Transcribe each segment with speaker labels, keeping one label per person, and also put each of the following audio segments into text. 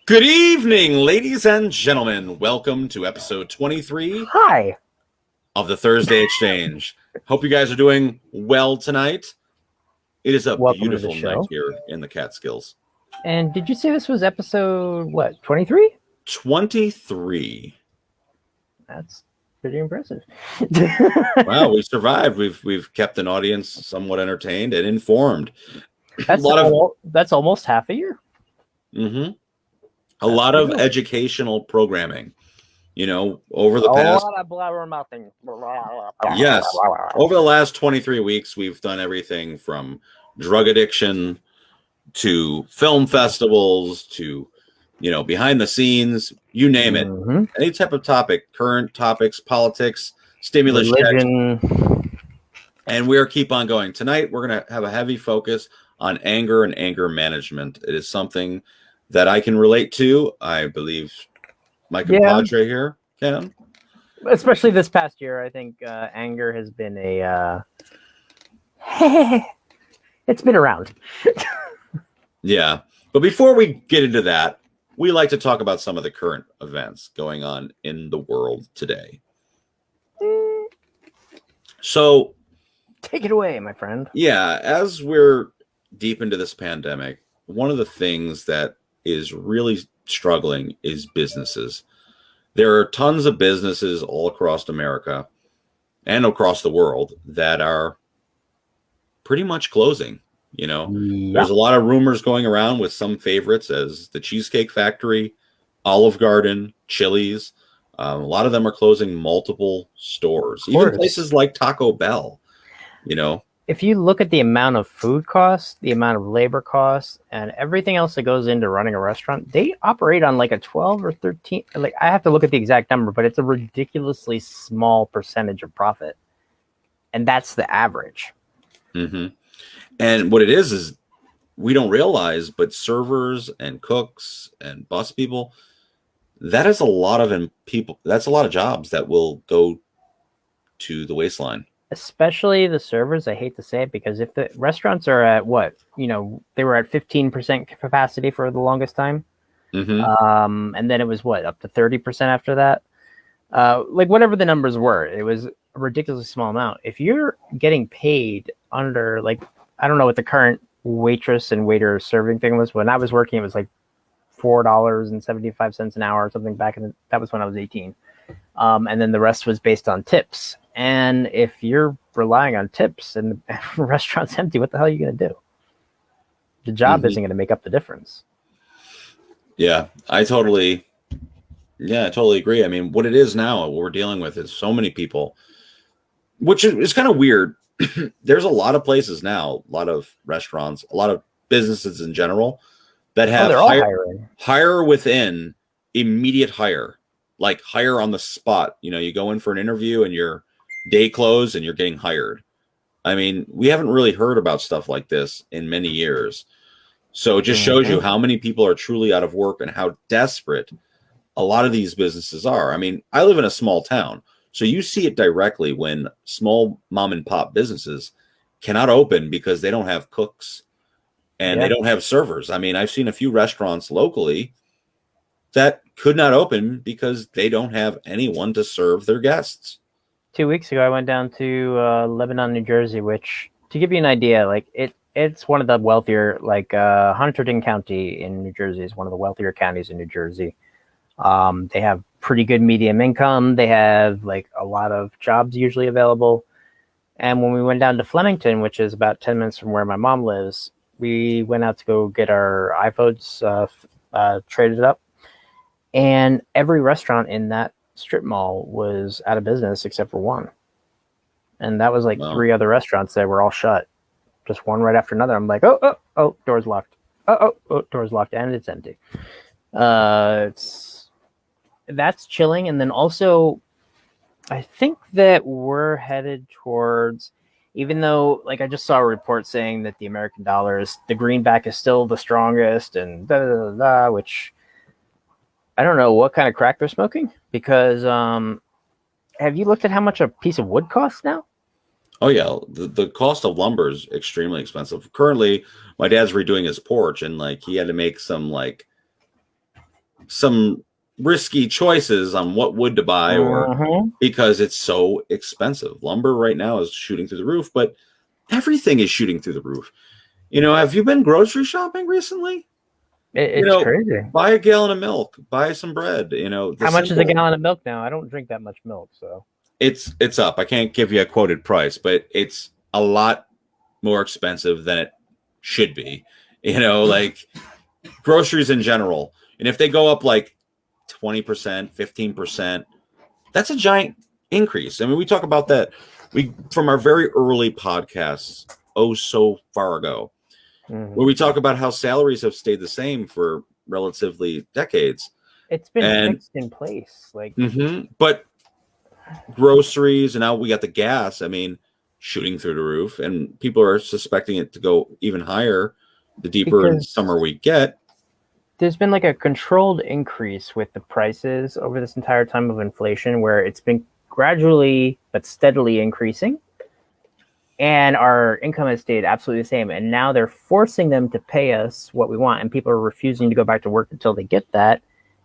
Speaker 1: Good evening, ladies and gentlemen. Welcome to episode 23
Speaker 2: Hi.
Speaker 1: of the Thursday Exchange. Hope you guys are doing well tonight. It is a
Speaker 2: Welcome to the
Speaker 1: beautiful night
Speaker 2: show.
Speaker 1: here in the Catskills.
Speaker 2: And did you say this was episode, 23?
Speaker 1: 23.
Speaker 2: That's pretty impressive.
Speaker 1: Wow, we survived. We've kept an audience somewhat entertained and informed.
Speaker 2: That's almost half a year.
Speaker 1: Mm-hmm. A lot of educational programming, over the past.
Speaker 2: A lot of blabbermouthing.
Speaker 1: Yes, over the last 23 weeks, we've done everything from drug addiction to film festivals to, behind the scenes, you name it.
Speaker 2: Mm-hmm.
Speaker 1: Any type of topic, current topics, politics, stimulus
Speaker 2: religion.
Speaker 1: checks. And we're keep on going. Tonight, we're going to have a heavy focus on anger and anger management. It is something that I can relate to. I believe my compadre here can.
Speaker 2: Especially this past year, I think anger has been it's been around.
Speaker 1: Yeah. But before we get into that, we like to talk about some of the current events going on in the world today. So
Speaker 2: take it away, my friend.
Speaker 1: Yeah, as we're deep into this pandemic, one of the things that is really struggling is businesses. There are tons of businesses all across America and across the world that are pretty much closing. There's a lot of rumors going around with some favorites as the Cheesecake Factory, Olive Garden, Chili's. A lot of them are closing multiple stores, even places like Taco Bell.
Speaker 2: If you look at the amount of food costs, the amount of labor costs, and everything else that goes into running a restaurant, they operate on like a 12 or 13. Like, I have to look at the exact number, but it's a ridiculously small percentage of profit. And that's the average.
Speaker 1: Mm-hmm. And what it is we don't realize, but servers and cooks and bus people, that is a lot of people. That's a lot of jobs that will go to the waistline.
Speaker 2: Especially the servers. I hate to say it, because if the restaurants are at they were at 15% capacity for the longest time.
Speaker 1: Mm-hmm.
Speaker 2: And then it was up to 30% after that. Like whatever the numbers were, it was a ridiculously small amount. If you're getting paid under, like, I don't know what the current waitress and waiter serving thing was. When I was working, it was like $4.75 an hour or something that was when I was 18. And then the rest was based on tips. And if you're relying on tips and the restaurant's empty, what the hell are you going to do? The job isn't going to make up the difference.
Speaker 1: Yeah, I totally agree. I mean, what it is now, what we're dealing with is so many people, which is kind of weird. There's a lot of places now, a lot of restaurants, a lot of businesses in general that have hire within, immediate hire, like hire on the spot. You go in for an interview and your day closed and you're getting hired. I mean, we haven't really heard about stuff like this in many years. So it just shows you how many people are truly out of work and how desperate a lot of these businesses are. I mean, I live in a small town, so you see it directly when small mom and pop businesses cannot open because they don't have cooks and they don't have servers. I mean, I've seen a few restaurants locally that could not open because they don't have anyone to serve their guests.
Speaker 2: 2 weeks ago, I went down to Lebanon, New Jersey, which, to give you an idea, like it's one of the wealthier, like Hunterdon County in New Jersey is one of the wealthier counties in New Jersey. They have pretty good medium income. They have like a lot of jobs usually available. And when we went down to Flemington, which is about 10 minutes from where my mom lives, we went out to go get our iPhones traded up. And every restaurant in that strip mall was out of business except for one. And that was like 3 other restaurants that were all shut. Just one right after another. I'm like, oh, door's locked. Oh, door's locked and it's empty. That's chilling. And then also, I think that we're headed towards, even though, like, I just saw a report saying that the American dollar the greenback is still the strongest and which I don't know what kind of crack they're smoking, because have you looked at how much a piece of wood costs now?
Speaker 1: Oh, yeah. The cost of lumber is extremely expensive. Currently, my dad's redoing his porch, and like he had to make some like some risky choices on what wood to buy, or because it's so expensive. Lumber right now is shooting through the roof, but everything is shooting through the roof. Have you been grocery shopping recently?
Speaker 2: It's crazy.
Speaker 1: Buy a gallon of milk, buy some bread.
Speaker 2: How much is a gallon of milk now? I don't drink that much milk, so
Speaker 1: it's up. I can't give you a quoted price, but it's a lot more expensive than it should be. Like groceries in general. And if they go up like 20%, 15%, that's a giant increase. I mean, we talk about that from our very early podcasts, so far ago, where we talk about how salaries have stayed the same for relatively decades.
Speaker 2: It's been fixed in place.
Speaker 1: But groceries, and now we got the gas, I mean, shooting through the roof, and people are suspecting it to go even higher the deeper in summer we get.
Speaker 2: There's been like a controlled increase with the prices over this entire time of inflation, where it's been gradually but steadily increasing, and our income has stayed absolutely the same. And now they're forcing them to pay us what we want, and people are refusing to go back to work until they get that.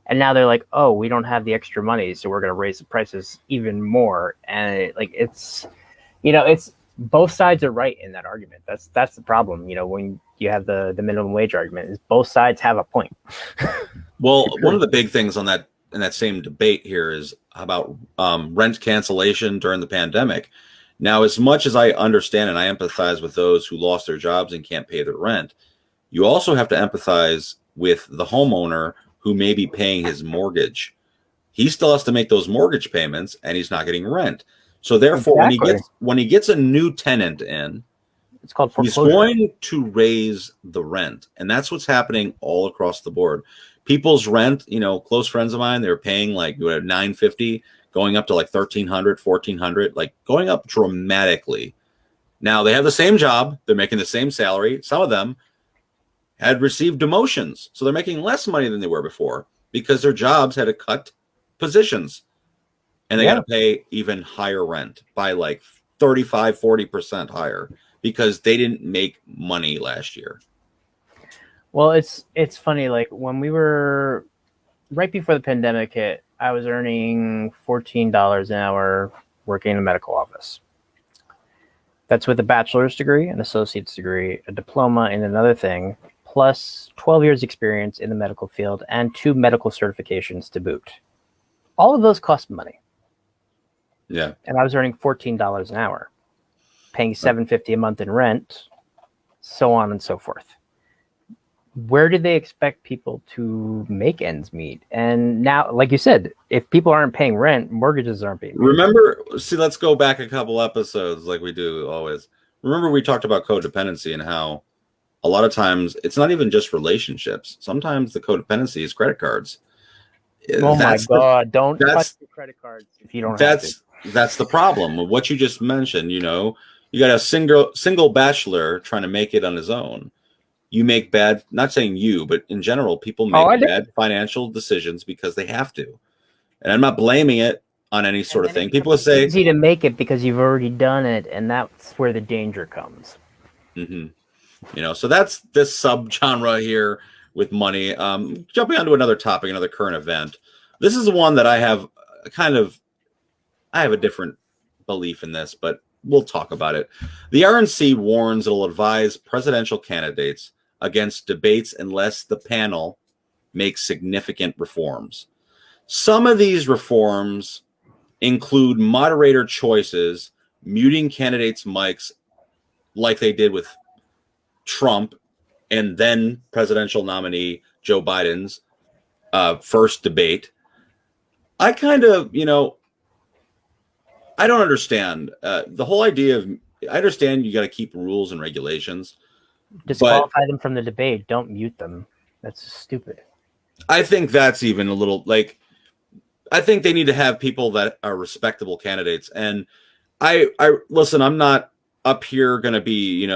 Speaker 2: And now they're like, oh, we don't have the extra money, so we're going to raise the prices even more. And it's both sides are right in that argument. That's the problem. When you have the minimum wage argument, is both sides have a point.
Speaker 1: Well, one of the big things in that same debate here is about rent cancellation during the pandemic. Now, as much as I understand and I empathize with those who lost their jobs and can't pay their rent, you also have to empathize with the homeowner who may be paying his mortgage. He still has to make those mortgage payments, and he's not getting rent. So therefore, when he gets a new tenant in,
Speaker 2: it's called foreclosure.
Speaker 1: He's going to raise the rent, and that's what's happening all across the board. People's rent, close friends of mine, they're paying like $950, going up to like $1,300, $1,400, like going up dramatically. Now they have the same job, they're making the same salary. Some of them had received demotions, so they're making less money than they were before because their jobs had to cut positions, and they got to pay even higher rent by like 35, 40% higher because they didn't make money last year.
Speaker 2: Well, it's funny. Like when we were right before the pandemic hit, I was earning $14 an hour working in a medical office. That's with a bachelor's degree, an associate's degree, a diploma in another thing, plus 12 years experience in the medical field and 2 medical certifications to boot. All of those cost money.
Speaker 1: Yeah.
Speaker 2: And I was earning $14 an hour, paying $750 a month in rent, so on and so forth. Where do they expect people to make ends meet? And now, like you said, if people aren't paying rent, mortgages aren't being paid.
Speaker 1: Let's go back a couple episodes like we do always. Remember we talked about codependency and how a lot of times it's not even just relationships. Sometimes the codependency is credit cards.
Speaker 2: Oh my God! Don't touch your credit cards if you don't have to.
Speaker 1: That's the problem. What you just mentioned, you got a single bachelor trying to make it on his own. You make bad, not saying you, but in general, people make bad financial decisions because they have to. And I'm not blaming it on any sort of thing. People say
Speaker 2: it's easy to make it because you've already done it, and that's where the danger comes.
Speaker 1: So that's this subgenre here with money. Jumping onto another topic, another current event. This is one that I have a different belief in this, but we'll talk about it. The RNC warns it'll advise presidential candidates against debates unless the panel makes significant reforms. Some of these reforms include moderator choices, muting candidates' mics like they did with Trump and then presidential nominee Joe Biden's first debate. I kind of, I don't understand the whole idea of. I understand you got to keep rules and regulations.
Speaker 2: Disqualify them from the debate. Don't mute them. That's stupid.
Speaker 1: I think that's even a little like. I think they need to have people that are respectable candidates. And I listen. I'm not up here going to be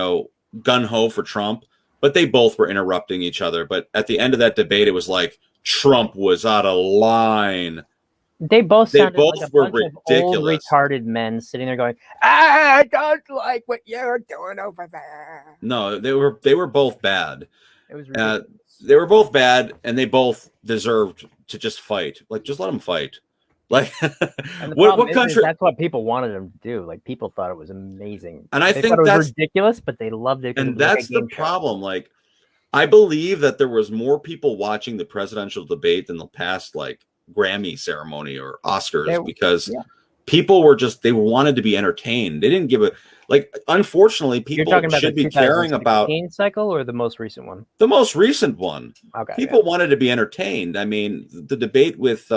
Speaker 1: gun ho for Trump, but they both were interrupting each other. But at the end of that debate, it was like Trump was out of line.
Speaker 2: They both sounded like a bunch
Speaker 1: ridiculous.
Speaker 2: Of old retarded men sitting there going, "I don't like what you're doing over there."
Speaker 1: No, they were both bad.
Speaker 2: It was ridiculous.
Speaker 1: they were both bad, and they both deserved to just fight. Like, just let them fight. Like,
Speaker 2: And the
Speaker 1: what
Speaker 2: problem is
Speaker 1: country?
Speaker 2: that's what people wanted him to do. Like people thought it was amazing.
Speaker 1: And I
Speaker 2: They thought
Speaker 1: think
Speaker 2: it was
Speaker 1: that's
Speaker 2: ridiculous, but they loved it because it
Speaker 1: and
Speaker 2: was like a
Speaker 1: that's the
Speaker 2: game show.
Speaker 1: problem. Like, I believe that there was more people watching the presidential debate than the past like Grammy ceremony or Oscars because
Speaker 2: Yeah.
Speaker 1: people were just they wanted to be entertained. They didn't give a like. Unfortunately,
Speaker 2: You're
Speaker 1: people
Speaker 2: talking about the
Speaker 1: should be caring about
Speaker 2: 2016 cycle or the most recent one?
Speaker 1: the most recent one.
Speaker 2: Okay.
Speaker 1: People wanted to be entertained. I mean, the debate with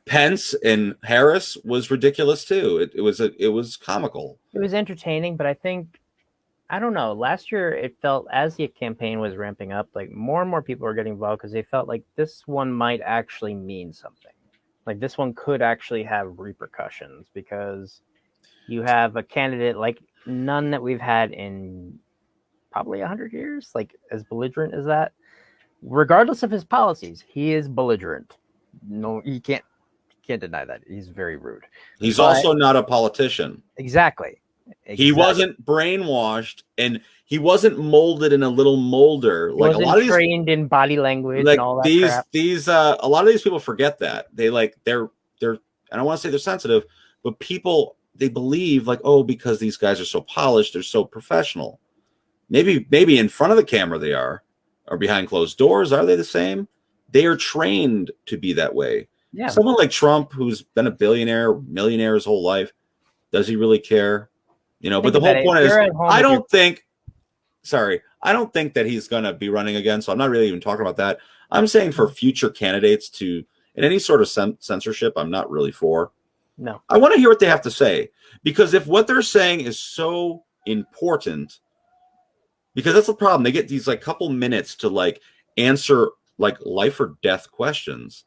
Speaker 1: Pence and Harris was ridiculous too. It was comical.
Speaker 2: It was entertaining, but I think I don't know. Last year, it felt as the campaign was ramping up, like more and more people were getting involved because they felt like this one might actually mean something. Like this one could actually have repercussions because you have a candidate like none that we've had in probably 100 years, like as belligerent as that. Regardless of his policies, he is belligerent. No, you can't deny that. He's very rude.
Speaker 1: He's also not a politician.
Speaker 2: Exactly.
Speaker 1: He wasn't brainwashed and he wasn't molded in a little molder.
Speaker 2: He
Speaker 1: like a lot of these
Speaker 2: trained in body language
Speaker 1: like
Speaker 2: and all that
Speaker 1: these
Speaker 2: crap.
Speaker 1: these a lot of these people forget that. They're I don't want to say they're sensitive, but people they believe like, oh, because these guys are so polished, they're so professional. Maybe in front of the camera they are, or behind closed doors, are they the same? They are trained to be that way.
Speaker 2: Yeah.
Speaker 1: Someone like Trump, who's been a billionaire, millionaire his whole life, does he really care? You know, but the whole point is, I don't think that he's going to be running again. So I'm not really even talking about that. I'm saying for future candidates to, in any sort of censorship, I'm not really for.
Speaker 2: No.
Speaker 1: I want to hear what they have to say. Because if what they're saying is so important, because that's the problem. They get these like couple minutes to like answer like life or death questions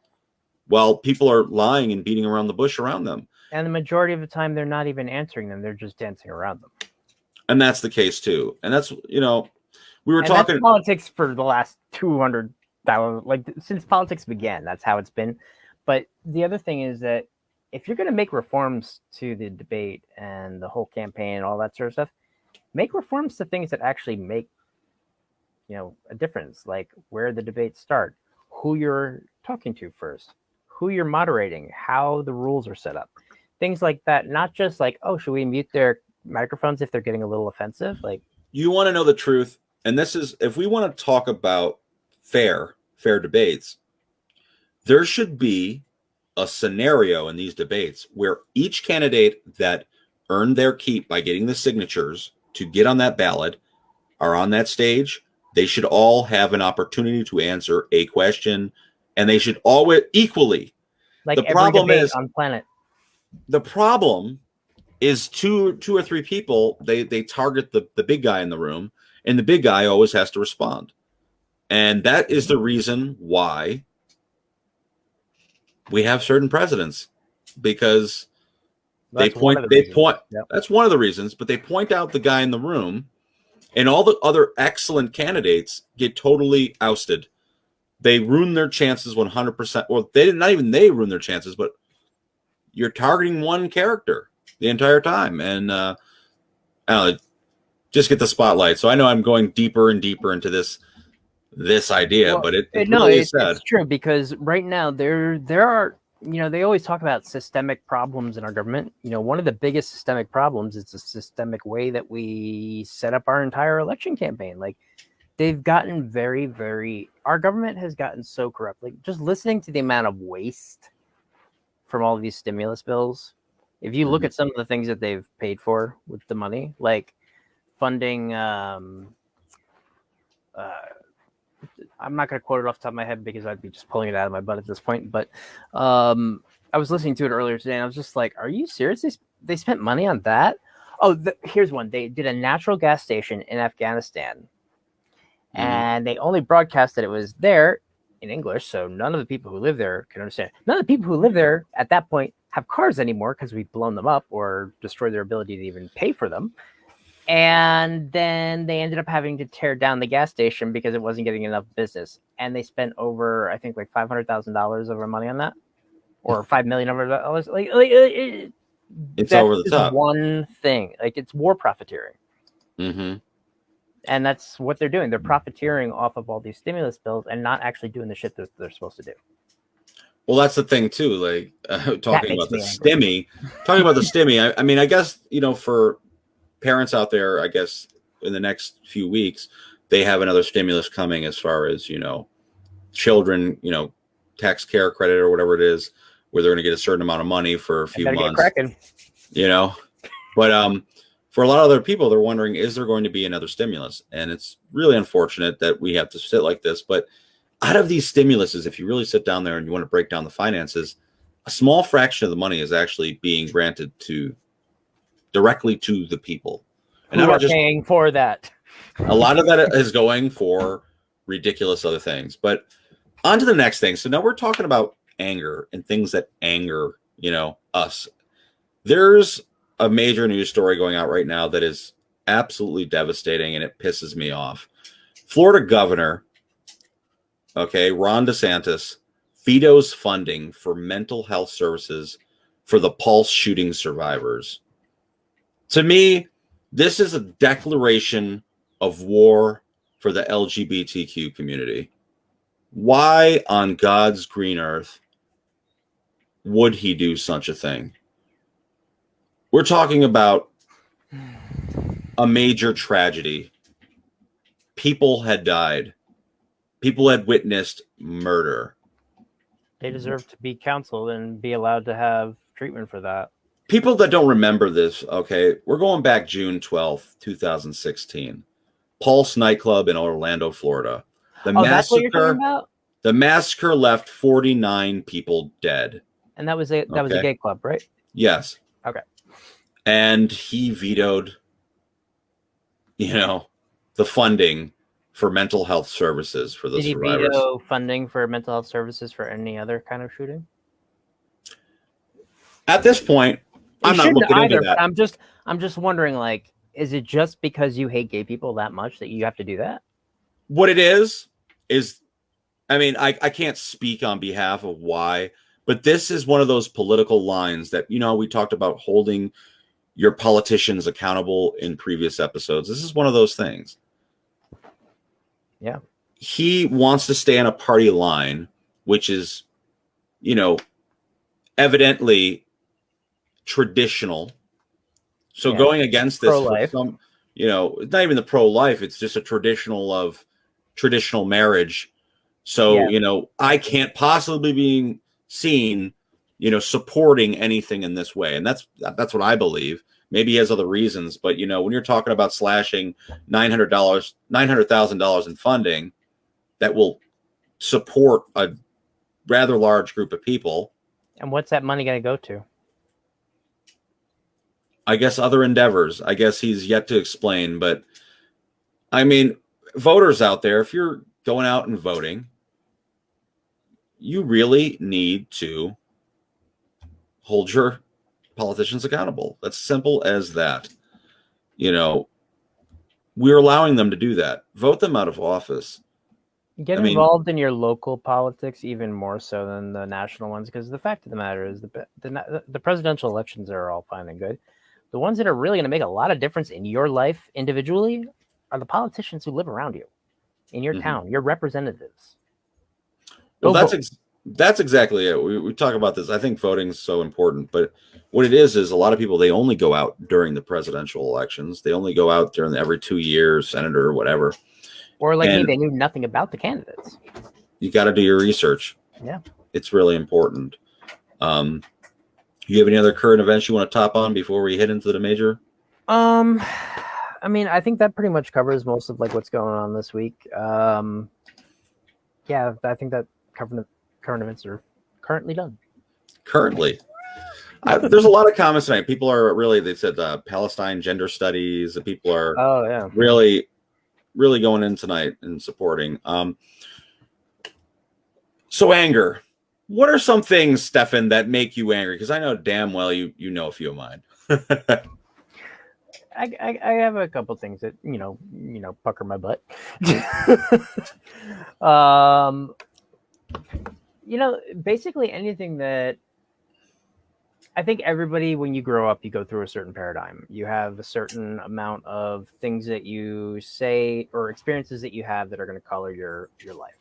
Speaker 1: while people are lying and beating around the bush around them.
Speaker 2: And the majority of the time, they're not even answering them. They're just dancing around them.
Speaker 1: And that's the case, too. And that's, you know, we were talking
Speaker 2: that's politics for the last 200,000, like since politics began, that's how it's been. But the other thing is that if you're going to make reforms to the debate and the whole campaign and all that sort of stuff, make reforms to things that actually make, you know, a difference, like where the debates start, who you're talking to first, who you're moderating, how the rules are set up, things like that. Not just like, oh, should we mute their microphones if they're getting a little offensive? Like,
Speaker 1: you want to know the truth, and this is if we want to talk about fair debates, there should be a scenario in these debates where each candidate that earned their keep by getting the signatures to get on that ballot are on that stage. They should all have an opportunity to answer a question, and they should always equally.
Speaker 2: Like
Speaker 1: the problem is
Speaker 2: on planet.
Speaker 1: The problem is two or three people. They target the big guy in the room, and the big guy always has to respond, and that is the reason why we have certain presidents, because that's one of the reasons, but they point out the guy in the room, and all the other excellent candidates get totally ousted. They ruin their chances 100%. Or they ruin their chances, but you're targeting one character the entire time. And I don't know, just get the spotlight. So I know I'm going deeper and deeper into this idea, but
Speaker 2: it's true, because right now there are, you know, they always talk about systemic problems in our government. You know, one of the biggest systemic problems is the systemic way that we set up our entire election campaign. Like, they've gotten very, very, our government has gotten so corrupt. Like, just listening to the amount of waste from all of these stimulus bills, if you look at some of the things that they've paid for with the money, like funding, I'm not going to quote it off the top of my head because I'd be just pulling it out of my butt at this point. But I was listening to it earlier today, and I was just like, are you serious? They spent money on that? Oh, here's one. They did a natural gas station in Afghanistan, and they only broadcast that it was there in English, so none of the people who live there can understand. None of the people who live there at that point have cars anymore because we've blown them up or destroyed their ability to even pay for them. And then they ended up having to tear down the gas station because it wasn't getting enough business. And they spent over, I think, like $500,000 of our money on that, or $5 million of our dollars. It's over the top. One thing, like, it's war profiteering.
Speaker 1: Mm-hmm.
Speaker 2: And that's what they're doing. They're profiteering off of all these stimulus bills and not actually doing the shit that they're supposed to do.
Speaker 1: Well, that's the thing too. Like
Speaker 2: That
Speaker 1: talking
Speaker 2: makes
Speaker 1: about the
Speaker 2: me angry.
Speaker 1: stimmy, talking about the stimmy. I mean, I guess for parents out there, I guess in the next few weeks they have another stimulus coming as far as children, tax care credit or whatever it is, where they're going to get a certain amount of money for a few
Speaker 2: Better get
Speaker 1: months.
Speaker 2: cracking.
Speaker 1: But for a lot of other people, they're wondering, is there going to be another stimulus? And it's really unfortunate that we have to sit like this. But out of these stimuluses, if you really sit down there and you want to break down the finances, a small fraction of the money is actually being granted directly to the people.
Speaker 2: And who are paying for that?
Speaker 1: A lot of that is going for ridiculous other things. But on to the next thing. So now we're talking about anger and things that anger, us. There's a major news story going out right now that is absolutely devastating, and it pisses me off. Florida governor, Ron DeSantis, vetoes funding for mental health services for the Pulse shooting survivors. To me, this is a declaration of war for the LGBTQ community. Why on God's green earth would he do such a thing? We're talking about a major tragedy. People had died. People had witnessed murder.
Speaker 2: They deserve to be counseled and be allowed to have treatment for that.
Speaker 1: People that don't remember this, we're going back June 12th, 2016. Pulse nightclub in Orlando, Florida.
Speaker 2: That's what you're talking about?
Speaker 1: The massacre left 49 people dead.
Speaker 2: And that was a gay club, right?
Speaker 1: Yes.
Speaker 2: Okay.
Speaker 1: And he vetoed, the funding for mental health services for the survivors.
Speaker 2: Did he veto funding for mental health services for any other kind of shooting?
Speaker 1: At this point, I'm not looking into that.
Speaker 2: I'm just wondering, like, is it just because you hate gay people that much that you have to do that?
Speaker 1: What it is, I mean, I can't speak on behalf of why, but this is one of those political lines that, we talked about holding your politicians accountable in previous episodes. This is one of those things.
Speaker 2: Yeah.
Speaker 1: He wants to stay on a party line, which is, evidently traditional. So going against this, for it's not even the pro-life. It's just a traditional marriage. So, I can't possibly be seen, supporting anything in this way. And that's what I believe. Maybe he has other reasons, but when you're talking about slashing $900,000 in funding that will support a rather large group of people.
Speaker 2: And what's that money going to go to?
Speaker 1: I guess other endeavors. I guess he's yet to explain, but I mean, voters out there, if you're going out and voting, you really need to hold your politicians accountable. That's simple as that. We're allowing them to do that. Vote them out of office.
Speaker 2: Get involved in your local politics even more so than the national ones, because the fact of the matter is the presidential elections are all fine and good. The ones that are really going to make a lot of difference in your life individually are the politicians who live around you, in your town, your representatives.
Speaker 1: Well, that's exactly it. We talk about this. I think voting is so important, but what it is a lot of people, they only go out during the presidential elections. They only go out during every 2 years, senator or whatever.
Speaker 2: Or like me, they knew nothing about the candidates.
Speaker 1: You got to do your research.
Speaker 2: Yeah.
Speaker 1: It's really important. You have any other current events you want to top on before we head into the major?
Speaker 2: I mean, I think that pretty much covers most of like what's going on this week. Yeah, I think that current events are currently done.
Speaker 1: Currently. There's a lot of comments tonight. People are really, they said Palestine gender studies, and people are really going in tonight and supporting. So anger. What are some things, Stefan, that make you angry? Because I know damn well you know a few of mine.
Speaker 2: I have a couple things that pucker my butt. Basically anything that I think everybody, when you grow up, you go through a certain paradigm. You have a certain amount of things that you say or experiences that you have that are going to color your life.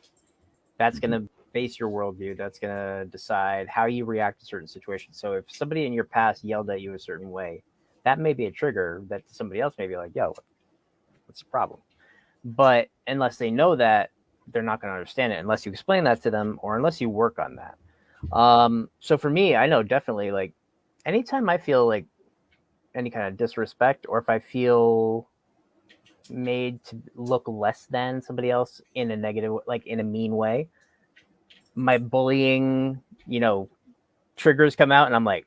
Speaker 2: That's going to base your worldview. That's going to decide how you react to certain situations. So if somebody in your past yelled at you a certain way, that may be a trigger that somebody else may be like, yo, what's the problem? But unless they know that, they're not going to understand it unless you explain that to them or unless you work on that. So for me, I know definitely like anytime I feel like any kind of disrespect or if I feel made to look less than somebody else in a negative, like in a mean way, my bullying, triggers come out and I'm like,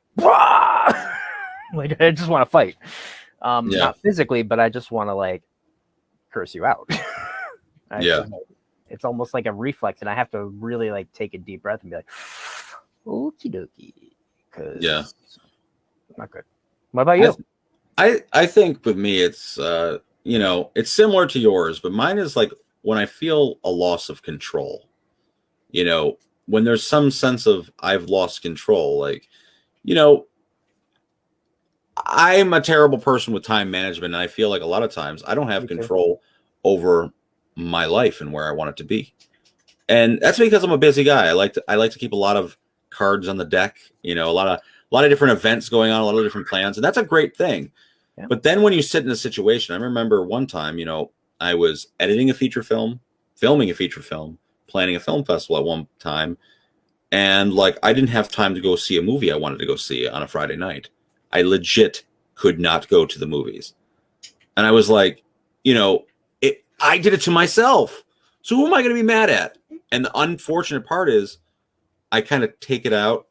Speaker 2: like I just want to fight.
Speaker 1: Yeah.
Speaker 2: Not physically, but I just want to like curse you out.
Speaker 1: Yeah.
Speaker 2: It's almost like a reflex, and I have to really like take a deep breath and be like, "Okie dokie," because not good. What about you?
Speaker 1: I think with me, it's it's similar to yours, but mine is like when I feel a loss of control. When there's some sense of I've lost control, like you know, I'm a terrible person with time management, and I feel like a lot of times I don't have
Speaker 2: Me too.
Speaker 1: control over my life and where I want it to be. And that's because I'm a busy guy. I like to keep a lot of cards on the deck, a lot of different events going on, a lot of different plans, and that's a great thing.
Speaker 2: Yeah.
Speaker 1: But then when you sit in a situation, I remember one time, I was editing a feature film, filming a feature film, planning a film festival at one time, and like I didn't have time to go see a movie I wanted to go see on a Friday night. I legit could not go to the movies. And I was like, I did it to myself. So who am I going to be mad at? And the unfortunate part is I kind of take it out,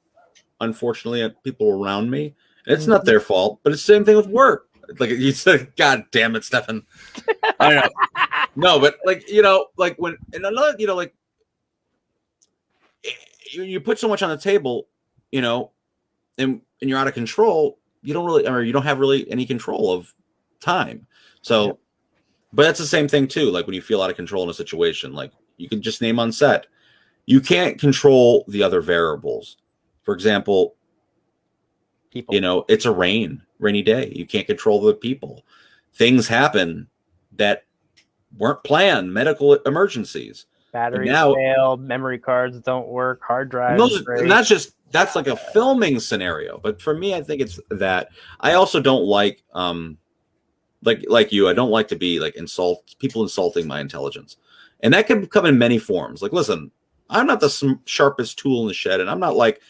Speaker 1: unfortunately, at people around me. And it's not their fault, but it's the same thing with work. Like you said, God damn it, Stefan. I don't know. No, but like when, and another, like you put so much on the table, and you're out of control, you don't have really any control of time. So,
Speaker 2: Yep.
Speaker 1: but that's the same thing too. Like when you feel out of control in a situation, like you can just name on set, you can't control the other variables. For example,
Speaker 2: People.
Speaker 1: it's a rainy day. You can't control the people. Things happen that weren't planned, medical emergencies. And
Speaker 2: Batteries
Speaker 1: now,
Speaker 2: fail, memory cards don't work, hard
Speaker 1: and
Speaker 2: drives
Speaker 1: those, and
Speaker 2: break.
Speaker 1: that's like a filming scenario. But for me, I think it's that I also don't like you, I don't like to be like people insulting my intelligence. And that can come in many forms. Like, listen, I'm not the sharpest tool in the shed, and I'm not like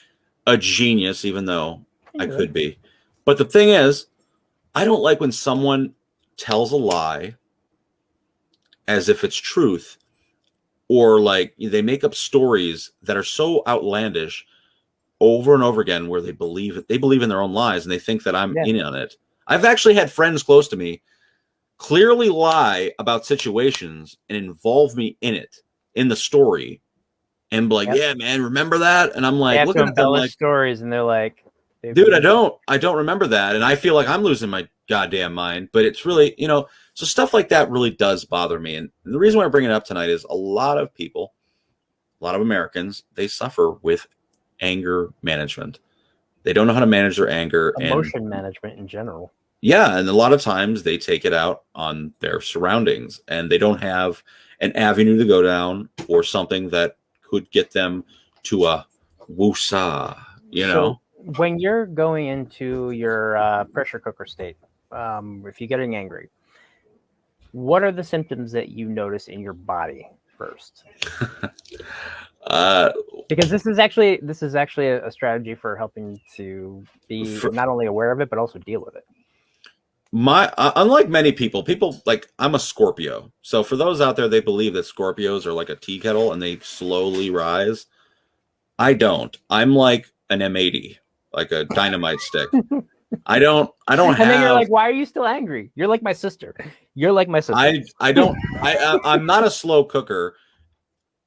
Speaker 1: a genius, even though I
Speaker 2: Anyway,
Speaker 1: could be. But the thing is, I don't like when someone tells a lie as if it's truth, or like they make up stories that are so outlandish over and over again where they believe it. They believe in their own lies and they think that I'm
Speaker 2: yeah.
Speaker 1: in on it. I've actually had friends close to me clearly lie about situations and involve me in the story, and be like,
Speaker 2: Yep.
Speaker 1: yeah, man, remember that? And I'm
Speaker 2: They
Speaker 1: like
Speaker 2: have to
Speaker 1: looking at them
Speaker 2: embellish
Speaker 1: like,
Speaker 2: stories, and they're like, they
Speaker 1: dude,
Speaker 2: believe.
Speaker 1: I don't remember that. And I feel like I'm losing my goddamn mind. But it's really, so stuff like that really does bother me. And the reason why I bring it up tonight is a lot of people, a lot of Americans, they suffer with anger management. They don't know how to manage their anger. And
Speaker 2: Emotion management in general.
Speaker 1: yeah, and a lot of times they take it out on their surroundings and they don't have an avenue to go down or something that could get them to a woosah,
Speaker 2: So when you're going into your pressure cooker state, if you're getting angry, what are the symptoms that you notice in your body first?
Speaker 1: uh,
Speaker 2: Because this is actually a strategy for helping to be
Speaker 1: for
Speaker 2: not only aware of it but also deal with it.
Speaker 1: unlike many people like I'm a Scorpio. So for those out there, they believe that Scorpios are like a tea kettle and they slowly rise. I don't. I'm like an M80, like a dynamite stick. I don't
Speaker 2: And then you're
Speaker 1: have
Speaker 2: like, why are you still angry? You're like my sister. You're like my sister.
Speaker 1: I don't I'm not a slow cooker.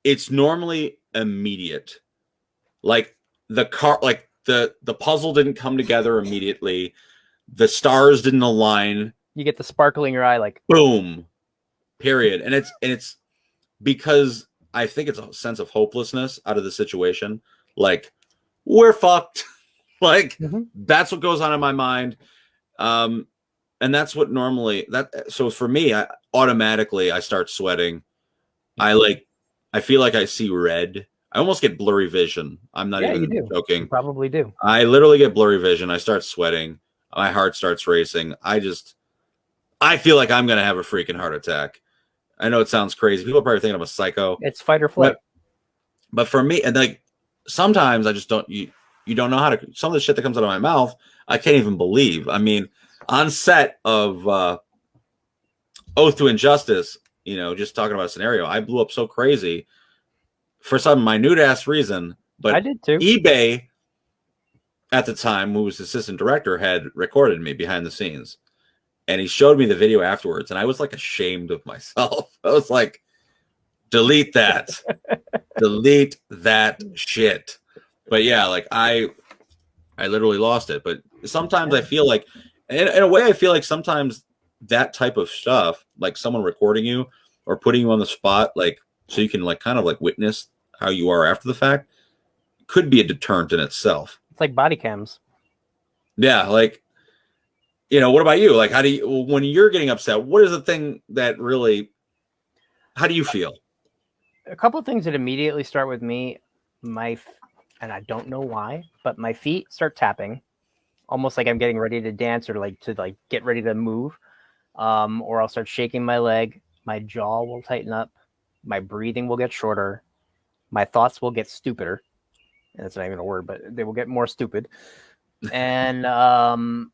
Speaker 1: It's normally immediate. Like the puzzle didn't come together immediately. The stars didn't align.
Speaker 2: You get the sparkle in your eye, like,
Speaker 1: Boom. Period. And it's because I think it's a sense of hopelessness out of the situation. Like we're fucked. Like
Speaker 2: Mm-hmm.
Speaker 1: that's what goes on in my mind. And that's what normally that. So for me, I automatically I start sweating. I feel like I see red. I almost get blurry vision. I'm not
Speaker 2: Yeah, you
Speaker 1: even
Speaker 2: do. You
Speaker 1: joking.
Speaker 2: probably do.
Speaker 1: I literally get blurry vision. I start sweating. My heart starts racing. I feel like I'm gonna have a freaking heart attack. I know it sounds crazy. People are probably thinking I'm a psycho.
Speaker 2: It's fight or flight.
Speaker 1: But for me, and like sometimes I just don't you don't know how to some of the shit that comes out of my mouth, I can't even believe. I mean, on set of Oath to Injustice, just talking about a scenario, I blew up so crazy for some minute ass reason. But
Speaker 2: I did too.
Speaker 1: eBay at the time, who was assistant director, had recorded me behind the scenes. And he showed me the video afterwards, and I was like ashamed of myself. I was like, delete that. Delete that shit. But yeah, like I literally lost it. But sometimes I feel like in a way I feel like sometimes that type of stuff, like someone recording you or putting you on the spot, like so you can like kind of like witness how you are after the fact, could be a deterrent in itself.
Speaker 2: It's like body cams.
Speaker 1: Yeah, like what about you? Like how do you when you're getting upset, what is the thing that really how do you feel?
Speaker 2: A couple of things that immediately start with me, and I don't know why, but my feet start tapping, almost like I'm getting ready to dance or like to get ready to move. Or I'll start shaking my leg. My jaw will tighten up. My breathing will get shorter. My thoughts will get stupider. And that's not even a word, but they will get more stupid. And my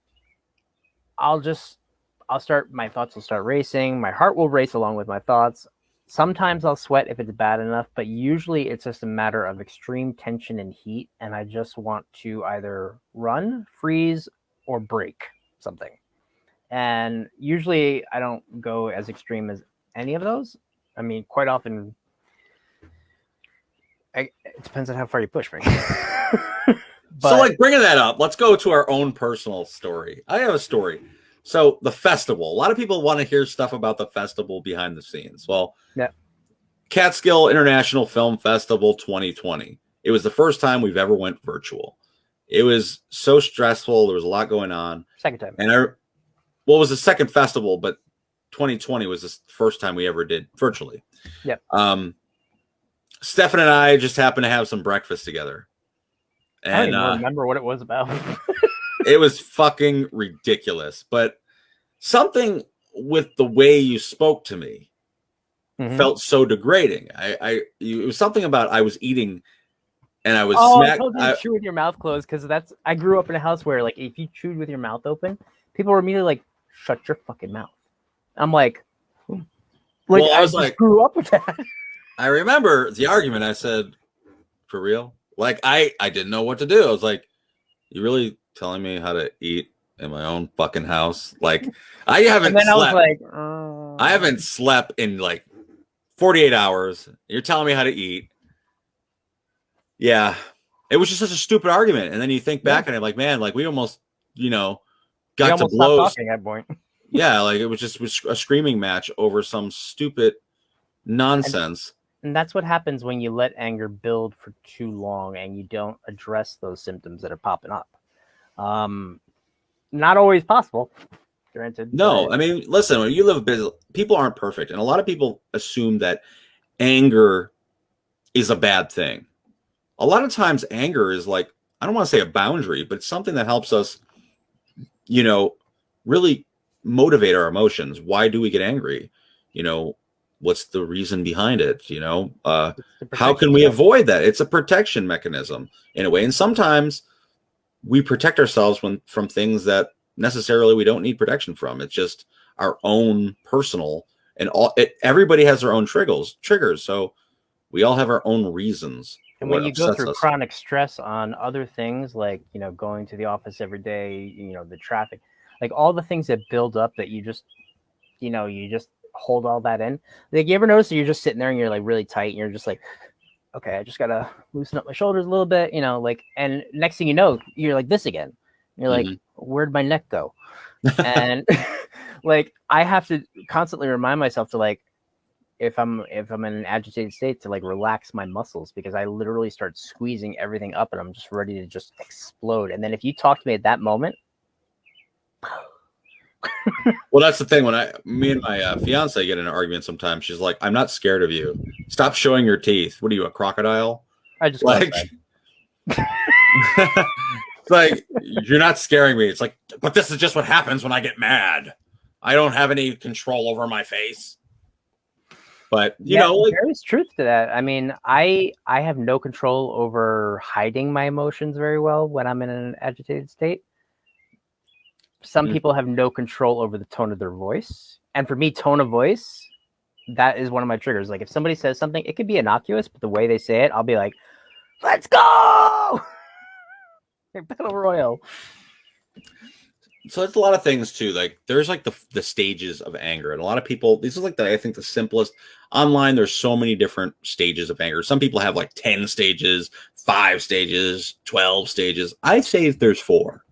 Speaker 2: thoughts will start racing. My heart will race along with my thoughts. Sometimes I'll sweat if it's bad enough, but usually it's just a matter of extreme tension and heat. And I just want to either run, freeze, or break something. And usually I don't go as extreme as any of those. I mean, quite often, it depends on how far you push me.
Speaker 1: So, like, bringing that up, let's go to our own personal story. I have a story. So, the festival. A lot of people want to hear stuff about the festival behind the scenes. Well,
Speaker 2: yeah.
Speaker 1: Catskill International Film Festival 2020. It was the first time we've ever went virtual. It was so stressful. There was a lot going on.
Speaker 2: Second time.
Speaker 1: And it was the second festival, but 2020 was the first time we ever did virtually.
Speaker 2: Yep.
Speaker 1: Stefan and I just happened to have some breakfast together. And,
Speaker 2: I don't even remember what it was about.
Speaker 1: It was fucking ridiculous. But something with the way you spoke to me felt so degrading. It was something about I was eating and I was
Speaker 2: I told you to chew with your mouth closed because I grew up in a house where like if you chewed with your mouth open, people were immediately like, shut your fucking mouth. I'm like
Speaker 1: I was like,
Speaker 2: grew up with that.
Speaker 1: I remember the argument. I said, for real? Like, I didn't know what to do. I was like, you really telling me how to eat in my own fucking house? Like, I haven't slept. I was like, I haven't slept in like 48 hours. You're telling me how to eat. Yeah. It was just such a stupid argument. And then you think back and I'm like, man, like we almost, got to blows.
Speaker 2: Talking at that point.
Speaker 1: Yeah. Like it was just a screaming match over some stupid nonsense.
Speaker 2: And that's what happens when you let anger build for too long and you don't address those symptoms that are popping up. Not always possible, granted.
Speaker 1: No, I mean, listen, when you live busy, people aren't perfect. And a lot of people assume that anger is a bad thing. A lot of times anger is like, I don't want to say a boundary, but it's something that helps us, really motivate our emotions. Why do we get angry? What's the reason behind it? How can we avoid that? It's a protection mechanism in a way. And sometimes we protect ourselves from things that necessarily we don't need protection from. It's just our own personal and everybody has their own triggers. So we all have our own reasons.
Speaker 2: And when you go through chronic stress on other things, like, going to the office every day, the traffic, like all the things that build up that you just hold all that in. Like, you ever notice that you're just sitting there and you're like really tight and you're just like, okay, I just gotta loosen up my shoulders a little bit, and next thing you know, you're like this again. You're like, where'd my neck go? And like, I have to constantly remind myself to like, if I'm in an agitated state to like relax my muscles, because I literally start squeezing everything up and I'm just ready to just explode. And then if you talk to me at that moment,
Speaker 1: Well, that's the thing. When me and my fiance get in an argument, sometimes she's like, "I'm not scared of you. Stop showing your teeth. What are you, a crocodile?"
Speaker 2: I just
Speaker 1: Like, like you're not scaring me. It's like, but this is just what happens when I get mad. I don't have any control over my face. But you know, like,
Speaker 2: there is truth to that. I mean, I have no control over hiding my emotions very well when I'm in an agitated state. Some people have no control over the tone of their voice, and for me, tone of voice, that is one of my triggers. Like if somebody says something, it could be innocuous, but the way they say it, I'll be like, "Let's go!" Battle Royal.
Speaker 1: So it's a lot of things too. Like there's like the stages of anger, and a lot of people. This is like I think the simplest. Online, there's so many different stages of anger. Some people have like 10 stages, 5 stages, 12 stages. I'd say there's 4.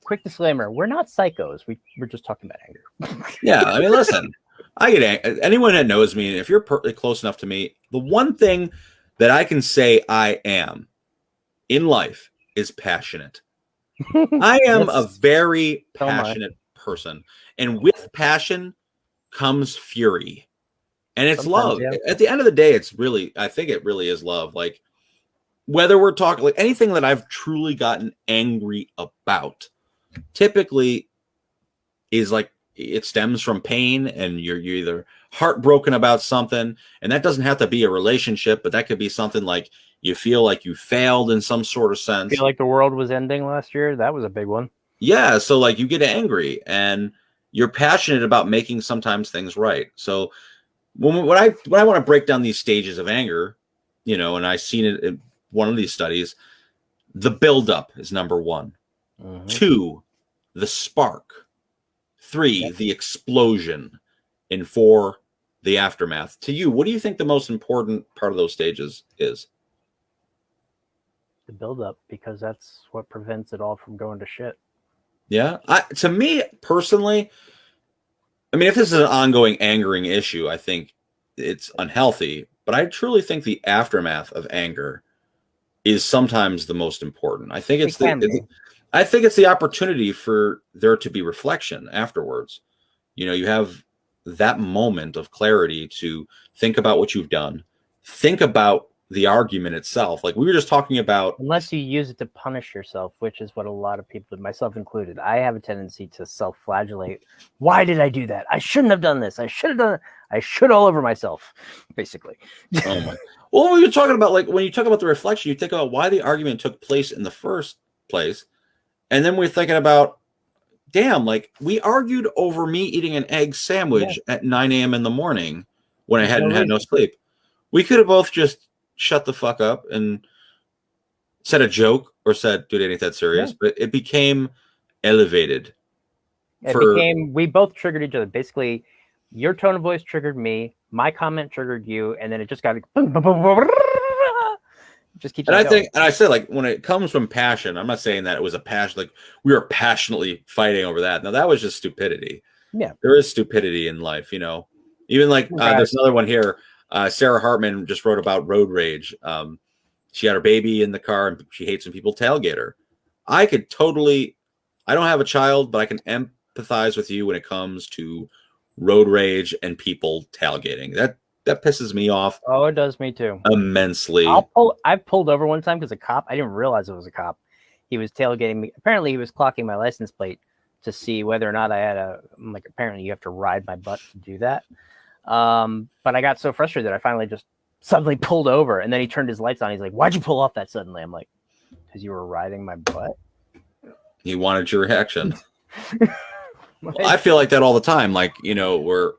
Speaker 2: Quick disclaimer: we're not psychos. We're just talking about anger.
Speaker 1: Yeah, I mean, listen, I get anyone that knows me, and if you're close enough to me, the one thing that I can say I am in life is passionate. I am a very passionate person, and with passion comes fury, and it's love. Yeah. At the end of the day, I think it really is love. Like whether we're talking like anything that I've truly gotten angry about, typically is like it stems from pain, and you're either heartbroken about something, and that doesn't have to be a relationship, but that could be something like you feel like you failed in some sort of sense.
Speaker 2: Feel like the world was ending last year. That was a big one.
Speaker 1: Yeah. So like you get angry and you're passionate about making sometimes things right. So when I want to break down these stages of anger, you know, and I've seen it in one of these studies, the buildup is number 1. 2, the spark. 3, the explosion. And 4, the aftermath. To you, what do you think the most important part of those stages is?
Speaker 2: The buildup, because that's what prevents it all from going to shit.
Speaker 1: Yeah. To me personally, I mean, if this is an ongoing angering issue, I think it's unhealthy, but I truly think the aftermath of anger is sometimes the most important. I think it's the opportunity for there to be reflection afterwards. You know, you have that moment of clarity to think about what you've done, think about the argument itself. Like we were just talking about,
Speaker 2: unless you use it to punish yourself, which is what a lot of people, myself included, I have a tendency to self-flagellate. Why did I do that? I shouldn't have done this. I should have done it. I should all over myself, basically.
Speaker 1: Oh my. Well, we were talking about, like, when you talk about the reflection, you think about why the argument took place in the first place, and then we're thinking about, damn, like we argued over me eating an egg sandwich at 9 a.m. in the morning when I hadn't had no sleep. We could have both just shut the fuck up and said a joke or said, dude, it ain't that serious. Yeah. But it became elevated.
Speaker 2: We both triggered each other. Basically, your tone of voice triggered me, my comment triggered you, and then it just got just keeps.
Speaker 1: And I said, like, when it comes from passion, I'm not saying that it was a passion, like we were passionately fighting over that. No, that was just stupidity.
Speaker 2: Yeah.
Speaker 1: There is stupidity in life, you know. Even like there's another one here. Sarah Hartman just wrote about road rage. She had her baby in the car and she hates when people tailgate her. I don't have a child, but I can empathize with you when it comes to road rage and people tailgating. That pisses me off.
Speaker 2: Oh, it does me too.
Speaker 1: Immensely.
Speaker 2: I pulled over one time because a cop, I didn't realize it was a cop. He was tailgating me. Apparently he was clocking my license plate to see whether or not I had apparently you have to ride my butt to do that. But I got so frustrated that I finally just suddenly pulled over, and then he turned his lights on. He's like, "Why'd you pull off that suddenly?" I'm like, "Because you were riding my butt."
Speaker 1: He wanted your reaction. Well, I feel like that all the time. Like, you know, where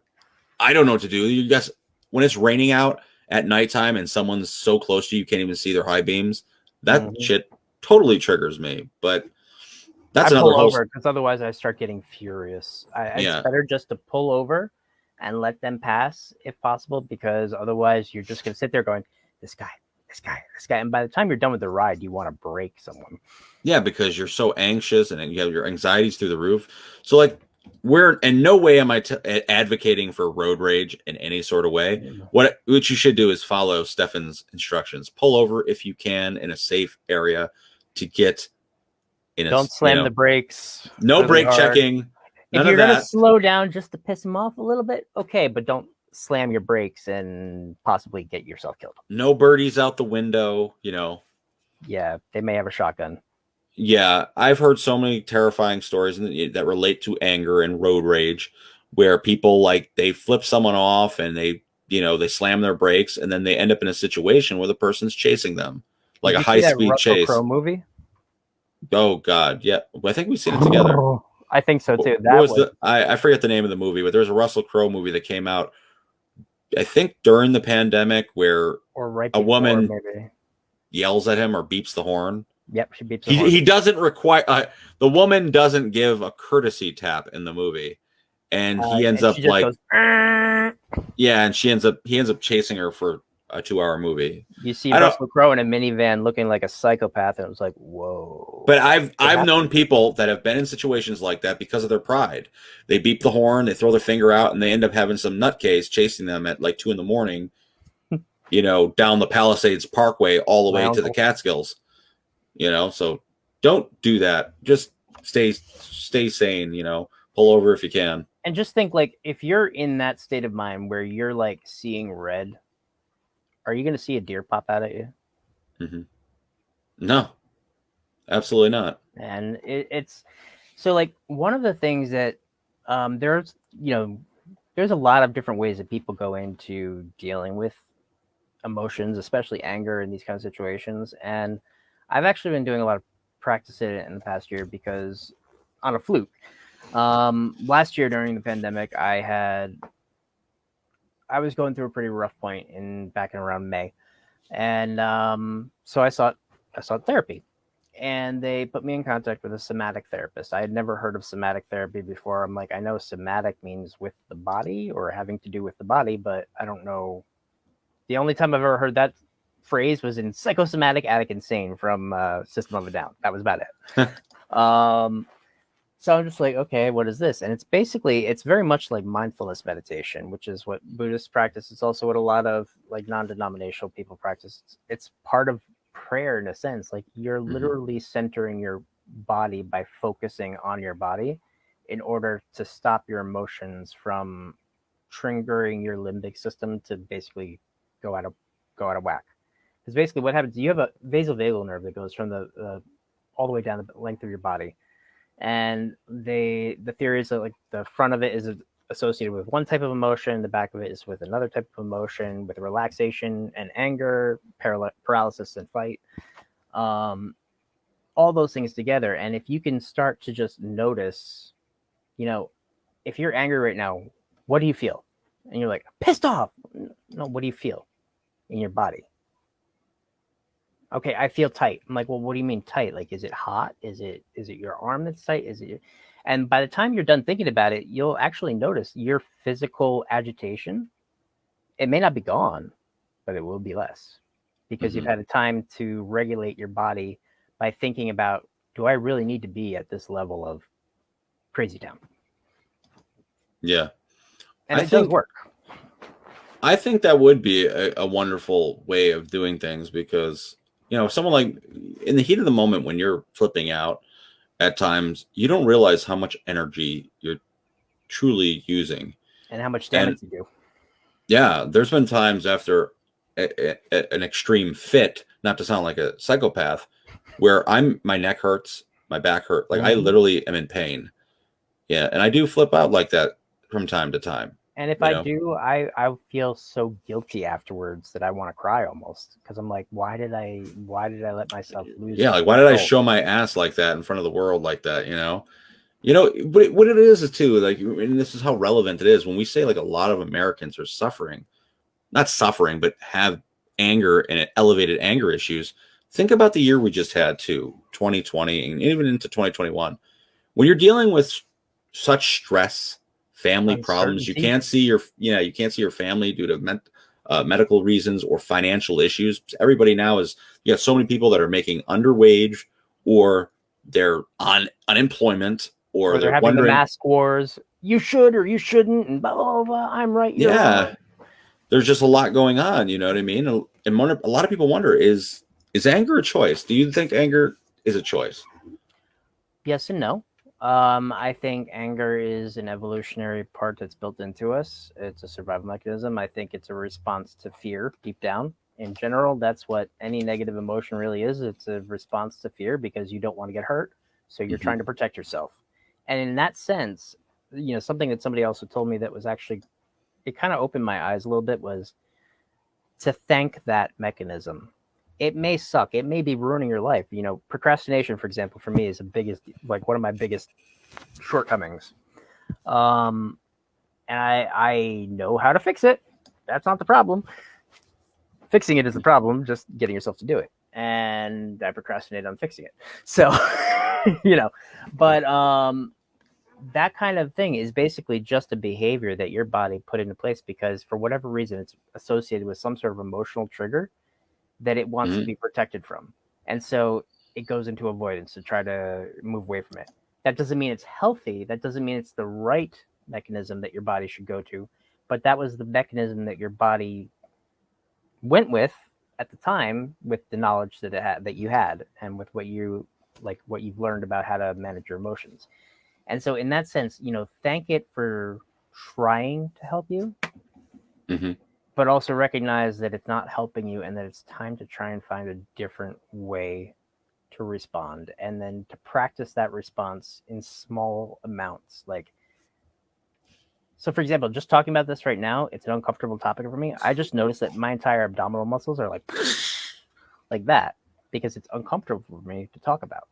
Speaker 1: I don't know what to do. You guys, when it's raining out at nighttime and someone's so close to you, you can't even see their high beams. That shit totally triggers me. But that's another
Speaker 2: pull over, because otherwise I start getting furious. It's better just to pull over and let them pass if possible, because otherwise you're just going to sit there going, this guy. And by the time you're done with the ride, you want to break someone.
Speaker 1: Yeah, because you're so anxious and you have your anxieties through the roof. So like we're in no way am I advocating for road rage in any sort of way. What you should do is follow Stefan's instructions. Pull over if you can in a safe area to get in a,
Speaker 2: Don't slam the brakes.
Speaker 1: no
Speaker 2: really
Speaker 1: brake
Speaker 2: hard.
Speaker 1: checking.
Speaker 2: If
Speaker 1: None
Speaker 2: you're
Speaker 1: of
Speaker 2: gonna
Speaker 1: that.
Speaker 2: slow down just to piss him off a little bit, okay, but don't slam your brakes and possibly get yourself killed.
Speaker 1: No birdies out the window,
Speaker 2: Yeah, they may have a shotgun.
Speaker 1: Yeah, I've heard so many terrifying stories that relate to anger and road rage, where people like they flip someone off and they slam their brakes, and then they end up in a situation where the person's chasing them, like
Speaker 2: Did
Speaker 1: a
Speaker 2: you see that
Speaker 1: high-speed
Speaker 2: Russell
Speaker 1: chase.
Speaker 2: Crowe movie?
Speaker 1: Oh God, yeah. I think we've seen it together.
Speaker 2: I think so too.
Speaker 1: What was I forget the name of the movie, but there's a Russell Crowe movie that came out, I think during the pandemic, where
Speaker 2: or right
Speaker 1: a
Speaker 2: before,
Speaker 1: woman
Speaker 2: maybe.
Speaker 1: yells at him or beeps the horn.
Speaker 2: Yep, she beeps the horn.
Speaker 1: He doesn't require the woman doesn't give a courtesy tap in the movie, and he ends up like
Speaker 2: goes,
Speaker 1: yeah, and he ends up chasing her for a 2-hour movie.
Speaker 2: You see Russell Crowe in a minivan looking like a psychopath, and it was like, whoa.
Speaker 1: But I've known people that have been in situations like that because of their pride. They beep the horn, they throw their finger out, and they end up having some nutcase chasing them at like 2 a.m, down the Palisades Parkway all the way to the Catskills. So don't do that. Just stay sane, pull over if you can.
Speaker 2: And just think, like, if you're in that state of mind where you're like seeing red, are you going to see a deer pop out at you?
Speaker 1: Mm-hmm. No, absolutely not.
Speaker 2: And it's so like one of the things that there's a lot of different ways that people go into dealing with emotions, especially anger in these kind of situations. And I've actually been doing a lot of practice in the past year because on a fluke. Last year during the pandemic, I was going through a pretty rough point back in around May. And so I sought therapy. And they put me in contact with a somatic therapist. I had never heard of somatic therapy before. I'm like, I know somatic means with the body or having to do with the body, but I don't know. The only time I've ever heard that phrase was in Psychosomatic Attic Insane from System of a Down. That was about it. So I'm just like, okay, what is this? And it's very much like mindfulness meditation, which is what Buddhists practice. It's also what a lot of like non-denominational people practice. It's part of prayer in a sense. Like you're literally centering your body by focusing on your body in order to stop your emotions from triggering your limbic system to basically go out of whack. Because basically what happens, you have a vasovagal nerve that goes from the all the way down the length of your body. And the theory is that like the front of it is associated with one type of emotion, the back of it is with another type of emotion, with relaxation and anger, paralysis and fight, all those things together. And if you can start to just notice, if you're angry right now, what do you feel? And you're like, pissed off. No, what do you feel in your body? Okay, I feel tight. I'm like, well, what do you mean tight? Like, is it hot? Is it your arm that's tight? And by the time you're done thinking about it, you'll actually notice your physical agitation. It may not be gone, but it will be less because you've had a time to regulate your body by thinking about, do I really need to be at this level of crazy town?
Speaker 1: Yeah.
Speaker 2: And it does work.
Speaker 1: I think that would be a wonderful way of doing things because, someone like in the heat of the moment when you're flipping out at times, you don't realize how much energy you're truly using.
Speaker 2: And how much damage you do.
Speaker 1: Yeah. There's been times after an extreme fit, not to sound like a psychopath, where my neck hurts, my back hurts. Like I literally am in pain. Yeah. And I do flip out like that from time to time.
Speaker 2: And if I do, I feel so guilty afterwards that I want to cry almost because I'm like, why did I let myself lose?
Speaker 1: Yeah, like why did I show my ass like that in front of the world like that? But what it is too, like, and this is how relevant it is when we say like a lot of Americans are suffering, not suffering, but have anger and elevated anger issues. Think about the year we just had too, 2020, and even into 2021, when you're dealing with such stress. Family problems. You can't see your family due to medical reasons or financial issues. Everybody now you have so many people that are making underwage or they're on unemployment
Speaker 2: or they're
Speaker 1: they're
Speaker 2: having the
Speaker 1: wondering.
Speaker 2: mask wars. You should or you shouldn't, and blah blah blah. I'm right, you're
Speaker 1: Yeah,
Speaker 2: wrong.
Speaker 1: there's just a lot going on. You know what I mean? And a lot of people wonder, is anger a choice? Do you think anger is a choice?
Speaker 2: Yes and no. I think anger is an evolutionary part that's built into us. It's a survival mechanism. I think it's a response to fear deep down. In general, that's what any negative emotion really is. It's a response to fear because you don't want to get hurt. So you're
Speaker 1: Mm-hmm.
Speaker 2: trying to protect yourself. And in that sense, something that somebody also told me that was actually, it kind of opened my eyes a little bit was to thank that mechanism. It may suck. It may be ruining your life. Procrastination, for example, for me is the biggest, like one of my biggest shortcomings. Um, and I know how to fix it. That's not the problem. Fixing it is the problem. Just getting yourself to do it. And I procrastinate on fixing it. So, you know, but that kind of thing is basically just a behavior that your body put into place because for whatever reason it's associated with some sort of emotional trigger that it wants to
Speaker 1: Mm-hmm.
Speaker 2: be protected from. And so it goes into avoidance to try to move away from it. That doesn't mean it's healthy. That doesn't mean it's the right mechanism that your body should go to. But that was the mechanism that your body went with at the time with the knowledge that it had, that you had, and with what you've learned about how to manage your emotions. And so in that sense, thank it for trying to help you,
Speaker 1: Mm-hmm.
Speaker 2: but also recognize that it's not helping you and that it's time to try and find a different way to respond and then to practice that response in small amounts. So for example, just talking about this right now, it's an uncomfortable topic for me. I just noticed that my entire abdominal muscles are like that because it's uncomfortable for me to talk about.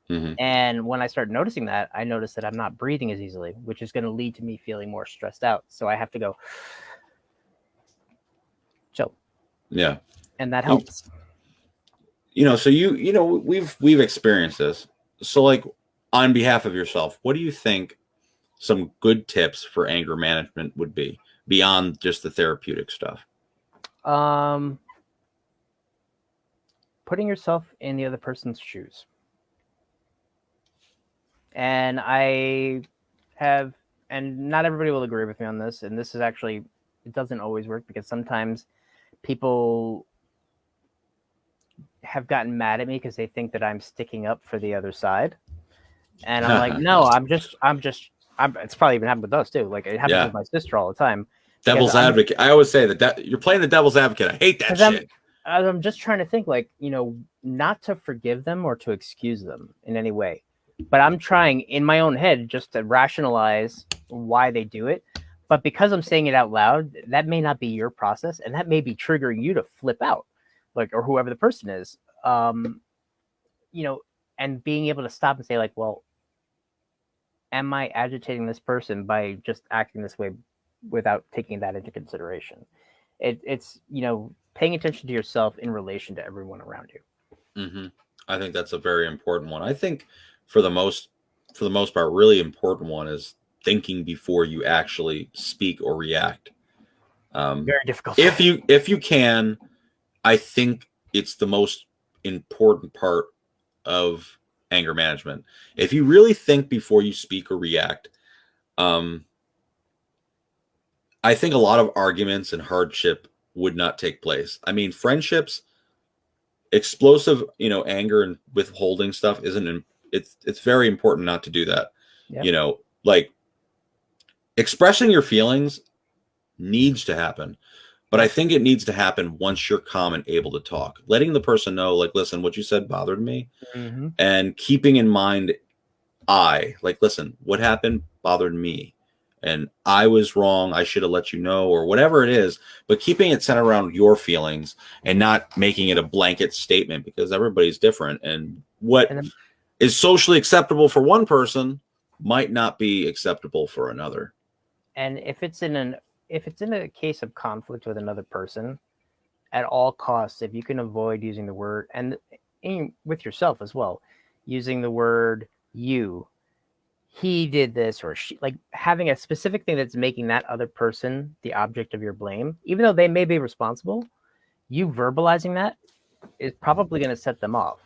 Speaker 1: Mm-hmm.
Speaker 2: And when I start noticing that, I notice that I'm not breathing as easily, which is going to lead to me feeling more stressed out. So I have to go chill,
Speaker 1: Yeah.
Speaker 2: and that helps.
Speaker 1: So we've experienced this. So like on behalf of yourself, what do you think some good tips for anger management would be beyond just the therapeutic stuff?
Speaker 2: Um, Putting yourself in the other person's shoes. And I have, and not everybody will agree with me on this. And this is actually, it doesn't always work because sometimes people have gotten mad at me because they think that I'm sticking up for the other side. And I'm like, no, it's probably even happened with us too. Like it happens
Speaker 1: Yeah.
Speaker 2: with my sister all the time.
Speaker 1: Devil's advocate. I always say that you're playing the devil's advocate. I hate that shit.
Speaker 2: I'm just trying to think not to forgive them or to excuse them in any way. But I'm trying in my own head just to rationalize why they do it. But because I'm saying it out loud, that may not be your process, and that may be triggering you to flip out, or whoever the person is. And being able to stop and say, well, am I agitating this person by just acting this way without taking that into consideration? It's paying attention to yourself in relation to everyone around you.
Speaker 1: Mm-hmm. I think that's a very important one. I think for the most part, really important one is thinking before you actually speak or react.
Speaker 2: Very difficult.
Speaker 1: If you can, I think it's the most important part of anger management. If you really think before you speak or react, I think a lot of arguments and hardship would not take place. I mean, friendships, explosive, anger and withholding stuff it's very important not to do that.
Speaker 2: Yep.
Speaker 1: Like expressing your feelings needs to happen. But I think it needs to happen once you're calm and able to talk. Letting the person know, like, listen, what you said bothered me.
Speaker 2: Mm-hmm.
Speaker 1: And keeping in mind, listen, what happened bothered me. And I was wrong. I should have let you know, or whatever it is. But keeping it centered around your feelings and not making it a blanket statement because everybody's different. And what is socially acceptable for one person might not be acceptable for another.
Speaker 2: And if it's in a case of conflict with another person, at all costs, if you can avoid using the word, and with yourself as well, using the word you, he did this, or she, like having a specific thing that's making that other person the object of your blame, even though they may be responsible, you verbalizing that is probably going to set them off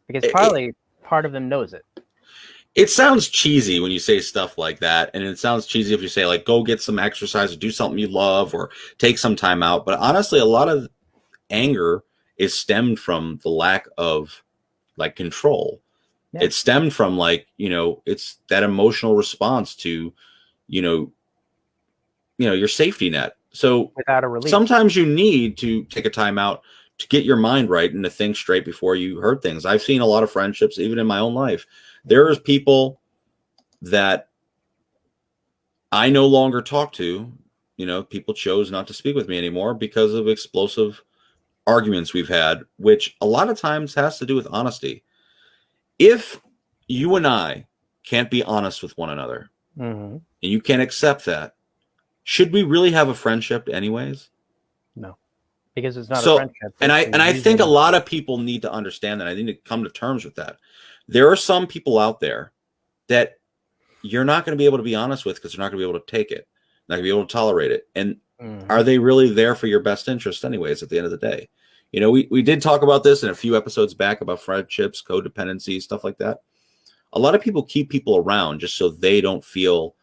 Speaker 2: because probably part of them knows it.
Speaker 1: it sounds cheesy when you say stuff like that, and it sounds cheesy if you say like go get some exercise or do something you love or take some time out. But honestly, a lot of anger is stemmed from the lack of like control.
Speaker 2: Yeah.
Speaker 1: It stemmed from like, it's that emotional response to, you know, your safety net. So
Speaker 2: Without a release.
Speaker 1: sometimes you need to take a time out to get your mind right and to think straight before you hurt things. I've seen a lot of friendships, even in my own life. There's people that I no longer talk to. People chose not to speak with me anymore because of explosive arguments we've had, which a lot of times has to do with honesty. If you and I can't be honest with one another,
Speaker 2: Mm-hmm.
Speaker 1: and you can't accept that, should we really have a friendship anyways?
Speaker 2: No, because it's not a
Speaker 1: So,
Speaker 2: friendship.
Speaker 1: and
Speaker 2: It's
Speaker 1: I think a
Speaker 2: using-
Speaker 1: lot of people need to understand that. I need to come to terms with that. There are some people out there that you're not going to be able to be honest with because they're not going to be able to take it, not going to be able to tolerate it. And are they really there for your best interest anyways at the end of the day? We did talk about this in a few episodes back about friendships, codependency, stuff like that. A lot of people keep people around just so they don't feel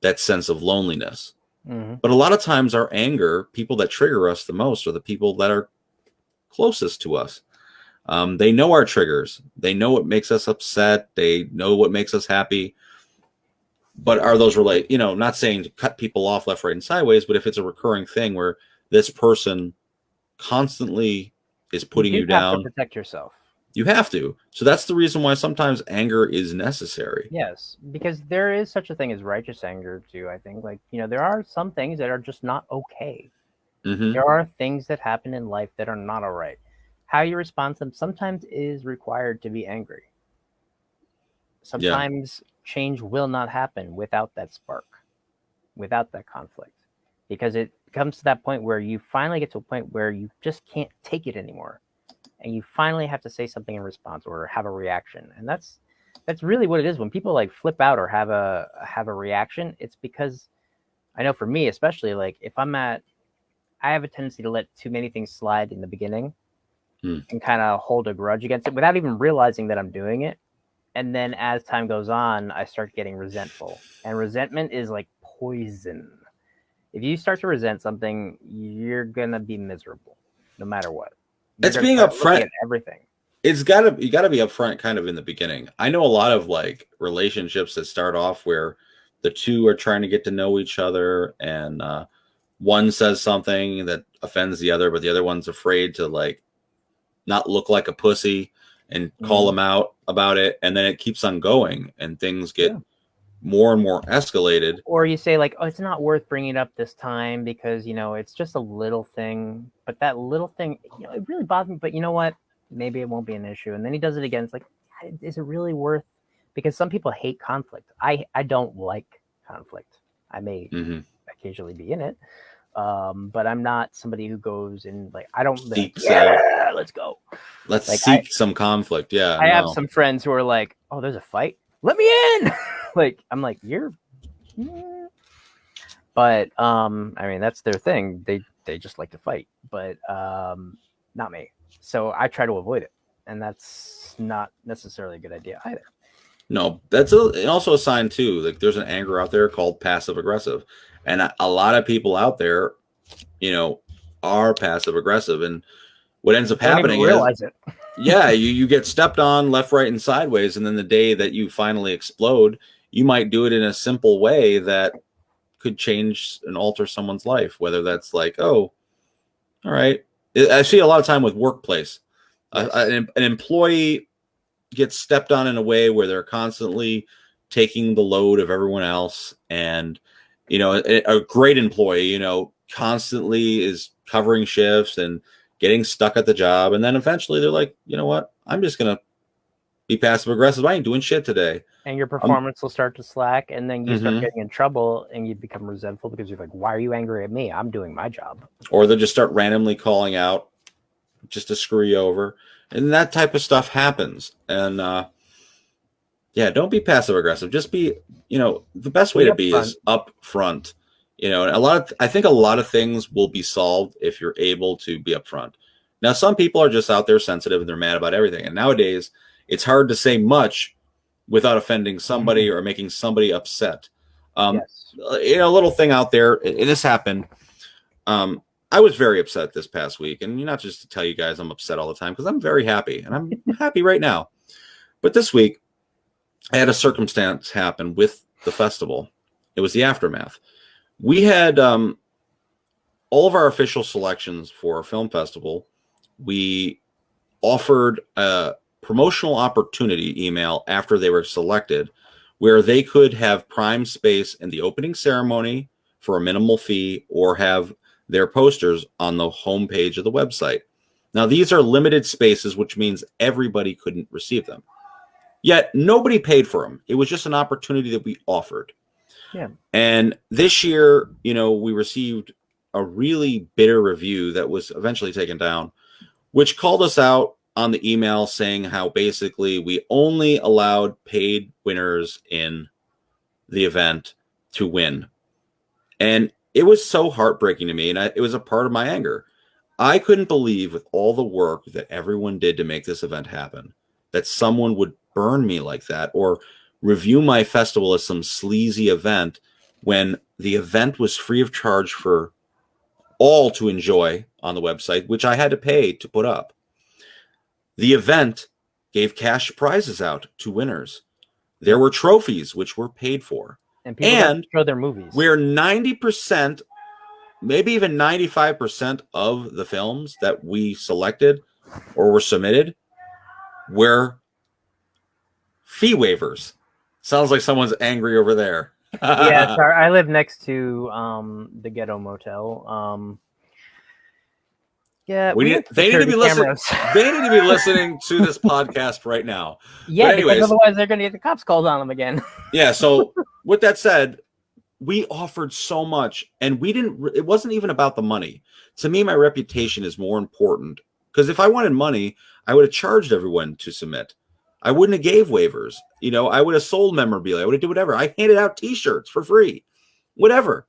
Speaker 1: that sense of loneliness.
Speaker 2: Mm-hmm.
Speaker 1: But a lot of times our anger, people that trigger us the most are the people that are closest to us. They know our triggers. They know what makes us upset. They know what makes us happy. But are those not saying to cut people off left, right, and sideways, but if it's a recurring thing where this person constantly is putting you
Speaker 2: have
Speaker 1: down,
Speaker 2: to protect yourself.
Speaker 1: you have to. So that's the reason why sometimes anger is necessary.
Speaker 2: Yes, because there is such a thing as righteous anger too. I think, there are some things that are just not okay.
Speaker 1: Mm-hmm.
Speaker 2: There are things that happen in life that are not all right. How you respond to them sometimes is required to be angry. Sometimes change will not happen without that spark, without that conflict, because it comes to that point where you finally get to a point where you just can't take it anymore, and you finally have to say something in response or have a reaction. And that's really what it is when people like flip out or have a reaction. It's because I know for me especially, like if I have a tendency to let too many things slide in the beginning and kind of hold a grudge against it without even realizing that I'm doing it. And then as time goes on, I start getting resentful. And resentment is like poison. If you start to resent something, you're going to be miserable no matter what.
Speaker 1: It's being upfront
Speaker 2: at everything.
Speaker 1: You gotta be upfront kind of in the beginning. I know a lot of like relationships that start off where the two are trying to get to know each other, and one says something that offends the other, but the other one's afraid to like not look like a pussy and call them out about it, and then it keeps on going, and things get more and more escalated.
Speaker 2: Or you say like, oh, it's not worth bringing it up this time because it's just a little thing, but that little thing, it really bothers me. But you know what? Maybe it won't be an issue. And then he does it again. It's like, is it really worth? Because some people hate conflict. I don't like conflict. I may occasionally be in it, but I'm not somebody who goes and like I don't. Let's go.
Speaker 1: Let's like, seek some conflict. Yeah,
Speaker 2: I have some friends who are like, oh, there's a fight. Let me in. Like I'm like you're. But I mean that's their thing. They just like to fight, but not me. So I try to avoid it, and that's not necessarily a good idea either.
Speaker 1: No, that's also a sign too. Like there's an anger out there called passive aggressive, and a lot of people out there, are passive aggressive, and what ends up happening is, you get stepped on left, right, and sideways, and then the day that you finally explode, you might do it in a simple way that could change and alter someone's life. Whether that's like, oh, all right. I see a lot of time with workplace. Yes. An employee gets stepped on in a way where they're constantly taking the load of everyone else. And, a great employee, constantly is covering shifts and getting stuck at the job. And then eventually they're like, you know what? I'm just going to be passive aggressive. I ain't doing shit today.
Speaker 2: And your performance will start to slack, and then you start getting in trouble, and you become resentful because you're like, why are you angry at me? I'm doing my job.
Speaker 1: Or they'll just start randomly calling out just to screw you over. And that type of stuff happens. And don't be passive aggressive. Just be, the best way to be is upfront. And I think a lot of things will be solved if you're able to be upfront. Now, some people are just out there sensitive and they're mad about everything. And nowadays, it's hard to say much without offending somebody or making somebody upset.
Speaker 2: Yes.
Speaker 1: A little thing out there, this happened. I was very upset this past week, and not just to tell you guys I'm upset all the time, because I'm very happy, and I'm happy right now. But this week, I had a circumstance happen with the festival. It was the aftermath. We had all of our official selections for our film festival. We offered a promotional opportunity email after they were selected, where they could have prime space in the opening ceremony for a minimal fee, or have their posters on the homepage of the website. Now, these are limited spaces, which means everybody couldn't receive them. Yet nobody paid for them. It was just an opportunity that we offered.
Speaker 2: Yeah.
Speaker 1: And this year, we received a really bitter review that was eventually taken down, which called us out on the email, saying how basically we only allowed paid winners in the event to win. And it was so heartbreaking to me, and it was a part of my anger. I couldn't believe, with all the work that everyone did to make this event happen, that someone would burn me like that, or review my festival as some sleazy event, when the event was free of charge for all to enjoy on the website, which I had to pay to put up. The event gave cash prizes out to winners. There were trophies, which were paid for.
Speaker 2: And people got to show their movies.
Speaker 1: Where 90%, maybe even 95% of the films that we selected or were submitted were fee waivers. Sounds like someone's angry over there.
Speaker 2: Yeah, sorry. I live next to the Ghetto Motel. Yeah,
Speaker 1: they need to be listening. They need to be listening to this podcast right now.
Speaker 2: Yeah, because otherwise they're going to get the cops called on them again.
Speaker 1: Yeah. So with that said, we offered so much, and it wasn't even about the money. To me, my reputation is more important, because if I wanted money, I would have charged everyone to submit. I wouldn't have gave waivers. I would have sold memorabilia. I would have done whatever. I handed out t-shirts for free, whatever.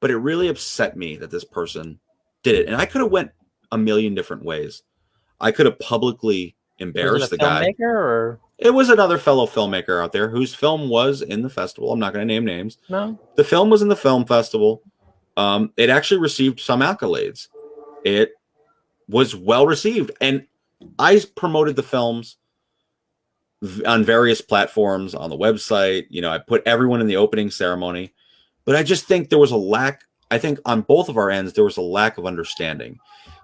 Speaker 1: But it really upset me that this person did it. And I could have went a million different ways. I could have publicly embarrassed the guy.
Speaker 2: Or?
Speaker 1: It was another fellow filmmaker out there whose film was in the festival. I'm not going to name names.
Speaker 2: No.
Speaker 1: The film was in the film festival. It actually received some accolades. It was well received. And I promoted the films on various platforms, on the website. I put everyone in the opening ceremony. But I just think there was a lack. I think on both of our ends, there was a lack of understanding.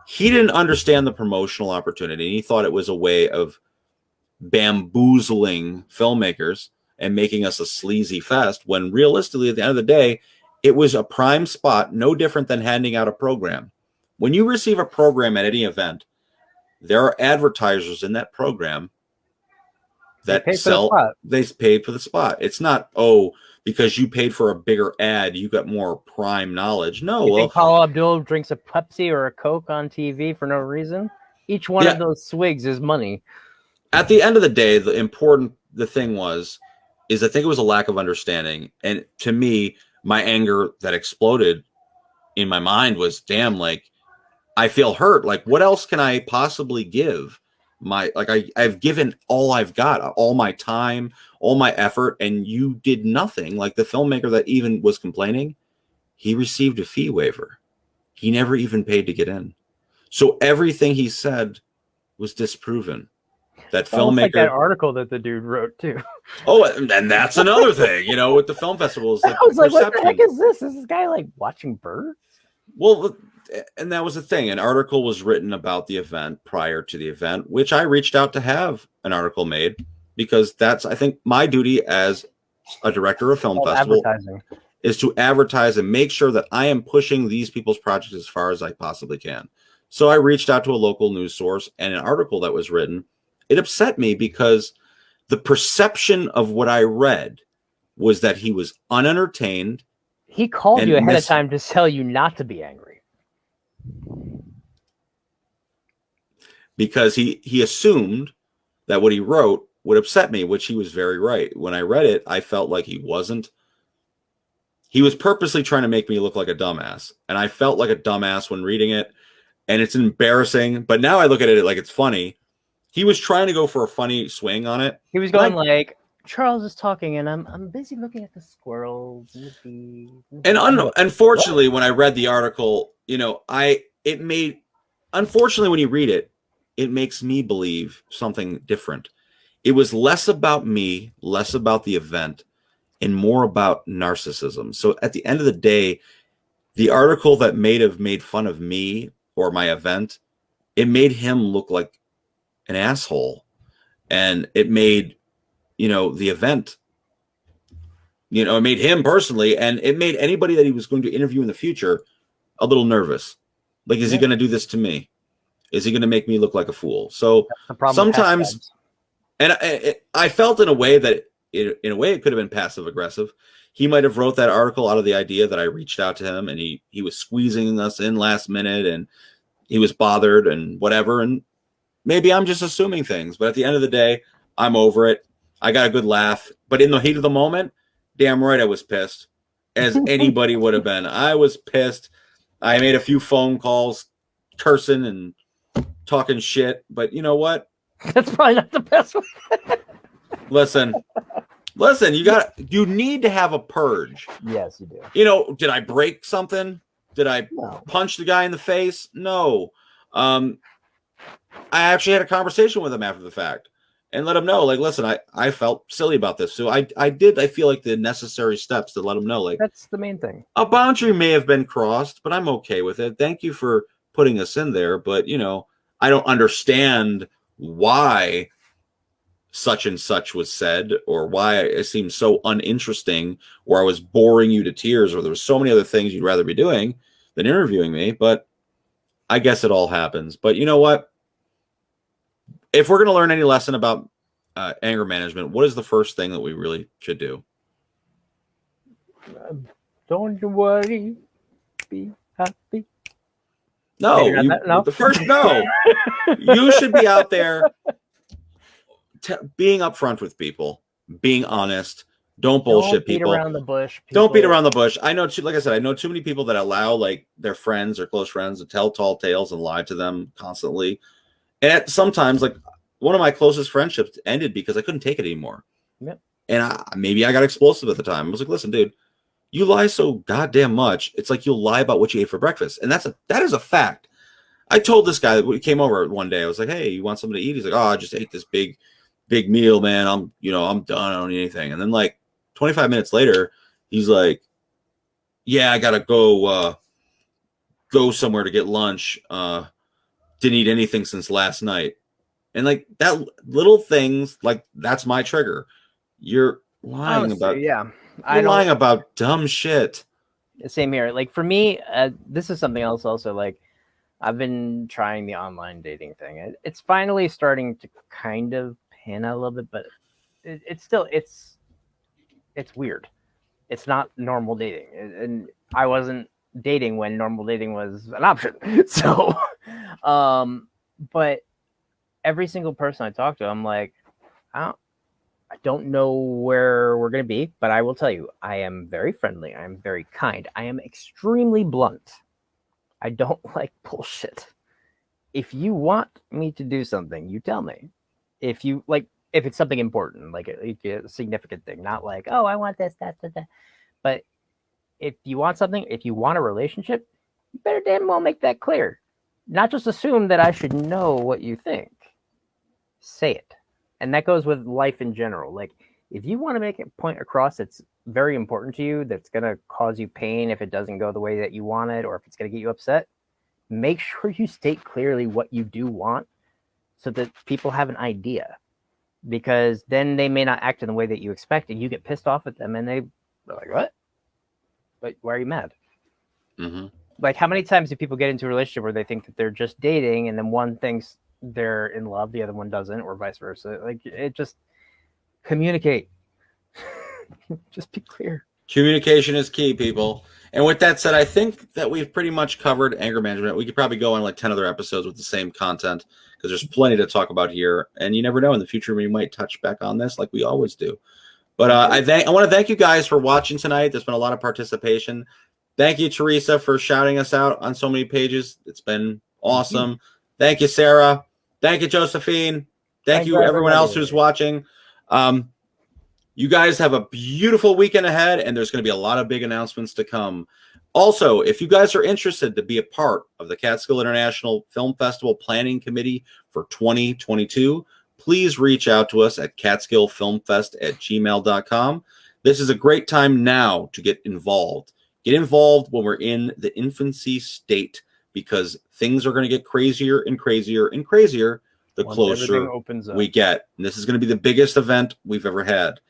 Speaker 1: He didn't understand the promotional opportunity. He thought it was a way of bamboozling filmmakers and making us a sleazy fest, when realistically, at the end of the day, it was a prime spot, no different than handing out a program. When you receive a program at any event, there are advertisers in that program that they paid for the spot. It's not, because you paid for a bigger ad, you got more prime knowledge. No.
Speaker 2: You think Paula Abdul drinks a Pepsi or a Coke on TV for no reason? Each one of those swigs is money.
Speaker 1: At the end of the day, the thing is I think it was a lack of understanding. And to me, my anger that exploded in my mind was, damn, I feel hurt. What else can I possibly give? I've given all I've got, all my time, all my effort, and you did nothing. The filmmaker that even was complaining, he received a fee waiver. He never even paid to get in. So everything he said was disproven. That filmmaker,
Speaker 2: like that article that the dude wrote too.
Speaker 1: Oh, and that's another thing, with the film festivals.
Speaker 2: I was like, what the heck is this? Is this guy watching birds?
Speaker 1: Well, and that was the thing. An article was written about the event prior to the event, which I reached out to have an article made, because that's, I think, my duty as a director of film festival is to advertise and make sure that I am pushing these people's projects as far as I possibly can. So I reached out to a local news source, and an article that was written, it upset me because the perception of what I read was that he was unentertained.
Speaker 2: He called you ahead of time to tell you not to be angry.
Speaker 1: Because he assumed that what he wrote would upset me, which he was very right. When I read it, I felt like he wasn't. He was purposely trying to make me look like a dumbass. And I felt like a dumbass when reading it. And it's embarrassing. But now I look at it like it's funny. He was trying to go for a funny swing on it.
Speaker 2: He was going Charles is talking, and I'm busy looking at the squirrels and the bees.
Speaker 1: And
Speaker 2: I'm like,
Speaker 1: unfortunately, when I read the article, unfortunately, when you read it, it makes me believe something different. It was less about me, less about the event, and more about narcissism. So at the end of the day, the article that made fun of me or my event, it made him look like an asshole, and it made the event. It made him personally, and it made anybody that he was going to interview in the future a little nervous. Like, is he going to do this to me? Is he going to make me look like a fool? So
Speaker 2: that's the problem with
Speaker 1: sometimes,
Speaker 2: hashtags.
Speaker 1: and I felt in a way that in a way it could have been passive aggressive. He might have wrote that article out of the idea that I reached out to him, and he was squeezing us in last minute, and he was bothered and whatever. And maybe I'm just assuming things, but at the end of the day, I'm over it. I got a good laugh, but in the heat of the moment, damn right I was pissed, as anybody would have been. I was pissed. I made a few phone calls, cursing and talking shit, but you know what?
Speaker 2: That's probably not the best one.
Speaker 1: Listen, you need to have a purge.
Speaker 2: Yes, you do.
Speaker 1: Did I break something? Did I punch the guy in the face? No. I actually had a conversation with him after the fact and let him know, like, listen, I felt silly about this. So I feel like the necessary steps to let him know, like,
Speaker 2: that's the main thing.
Speaker 1: A boundary may have been crossed, but I'm okay with it. Thank you for putting us in there. But, I don't understand why such and such was said, or why it seemed so uninteresting, or I was boring you to tears, or there was so many other things you'd rather be doing than interviewing me. But I guess it all happens. But you know what? If we're going to learn any lesson about anger management, what is the first thing that we really should do?
Speaker 2: Don't you worry, be happy.
Speaker 1: No,
Speaker 2: no?
Speaker 1: The first, no. You should be out there being upfront with people, being honest. Don't bullshit people.
Speaker 2: Don't beat around the bush.
Speaker 1: Don't beat around the bush. I know, like I said, I know too many people that allow like their friends or close friends to tell tall tales and lie to them constantly. And sometimes, like, one of my closest friendships ended because I couldn't take it anymore.
Speaker 2: Yep.
Speaker 1: And maybe I got explosive at the time. I was like, listen, dude, you lie so goddamn much. It's like you'll lie about what you ate for breakfast. And that is a fact. I told this guy that he came over one day. I was like, hey, you want something to eat? He's like, oh, I just ate this big meal, man. I'm done. I don't need anything. And then like 25 minutes later, he's like, yeah, I got to go somewhere to get lunch. Didn't eat anything since last night. And like that little things, like that's my trigger. You're lying lying about dumb shit.
Speaker 2: Same here. Like for me, this is something else also. Like I've been trying the online dating thing. It's finally starting to kind of pan out a little bit, but it's still it's weird. It's not normal dating, and I wasn't dating when normal dating was an option. So, but every single person I talk to, I'm like, I don't know where we're going to be, but I will tell you, I am very friendly. I am very kind. I am extremely blunt. I don't like bullshit. If you want me to do something, you tell me. If it's something important, like a significant thing, not like, oh, I want this, that. But if you want something, if you want a relationship, you better damn well make that clear. Not just assume that I should know what you think. Say it. And that goes with life in general. Like, if you want to make a point across that's very important to you, that's going to cause you pain if it doesn't go the way that you want it, or if it's going to get you upset, make sure you state clearly what you do want so that people have an idea. Because then they may not act in the way that you expect, and you get pissed off at them, and they're like, what? But why are you mad?
Speaker 1: Mm-hmm.
Speaker 2: Like, how many times do people get into a relationship where they think that they're just dating, and then one thinks they're in love, the other one doesn't, or vice versa? Like, it just communicate. Just be clear.
Speaker 1: Communication is key, people. And with that said, I think that we've pretty much covered anger management. We could probably go on like 10 other episodes with the same content because there's plenty to talk about here. And you never know, in the future we might touch back on this like we always do. But I want to thank you guys for watching tonight. There's been a lot of participation. Thank you, Teresa, for shouting us out on so many pages. It's been awesome. Thank you, Sarah. Thank you, Josephine. Thank you, everyone else who's watching. You guys have a beautiful weekend ahead, and there's going to be a lot of big announcements to come. Also, if you guys are interested to be a part of the Catskill International Film Festival Planning Committee for 2022, please reach out to us at catskillfilmfest@gmail.com. This is a great time now to get involved. Get involved when we're in the infancy state, because things are going to get crazier and crazier and crazier the
Speaker 2: Once
Speaker 1: closer
Speaker 2: everything opens up.
Speaker 1: we get. And this is going to be the biggest event we've ever had.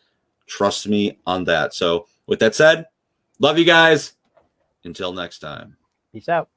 Speaker 1: Trust me on that. So with that said, love you guys. Until next time.
Speaker 2: Peace out.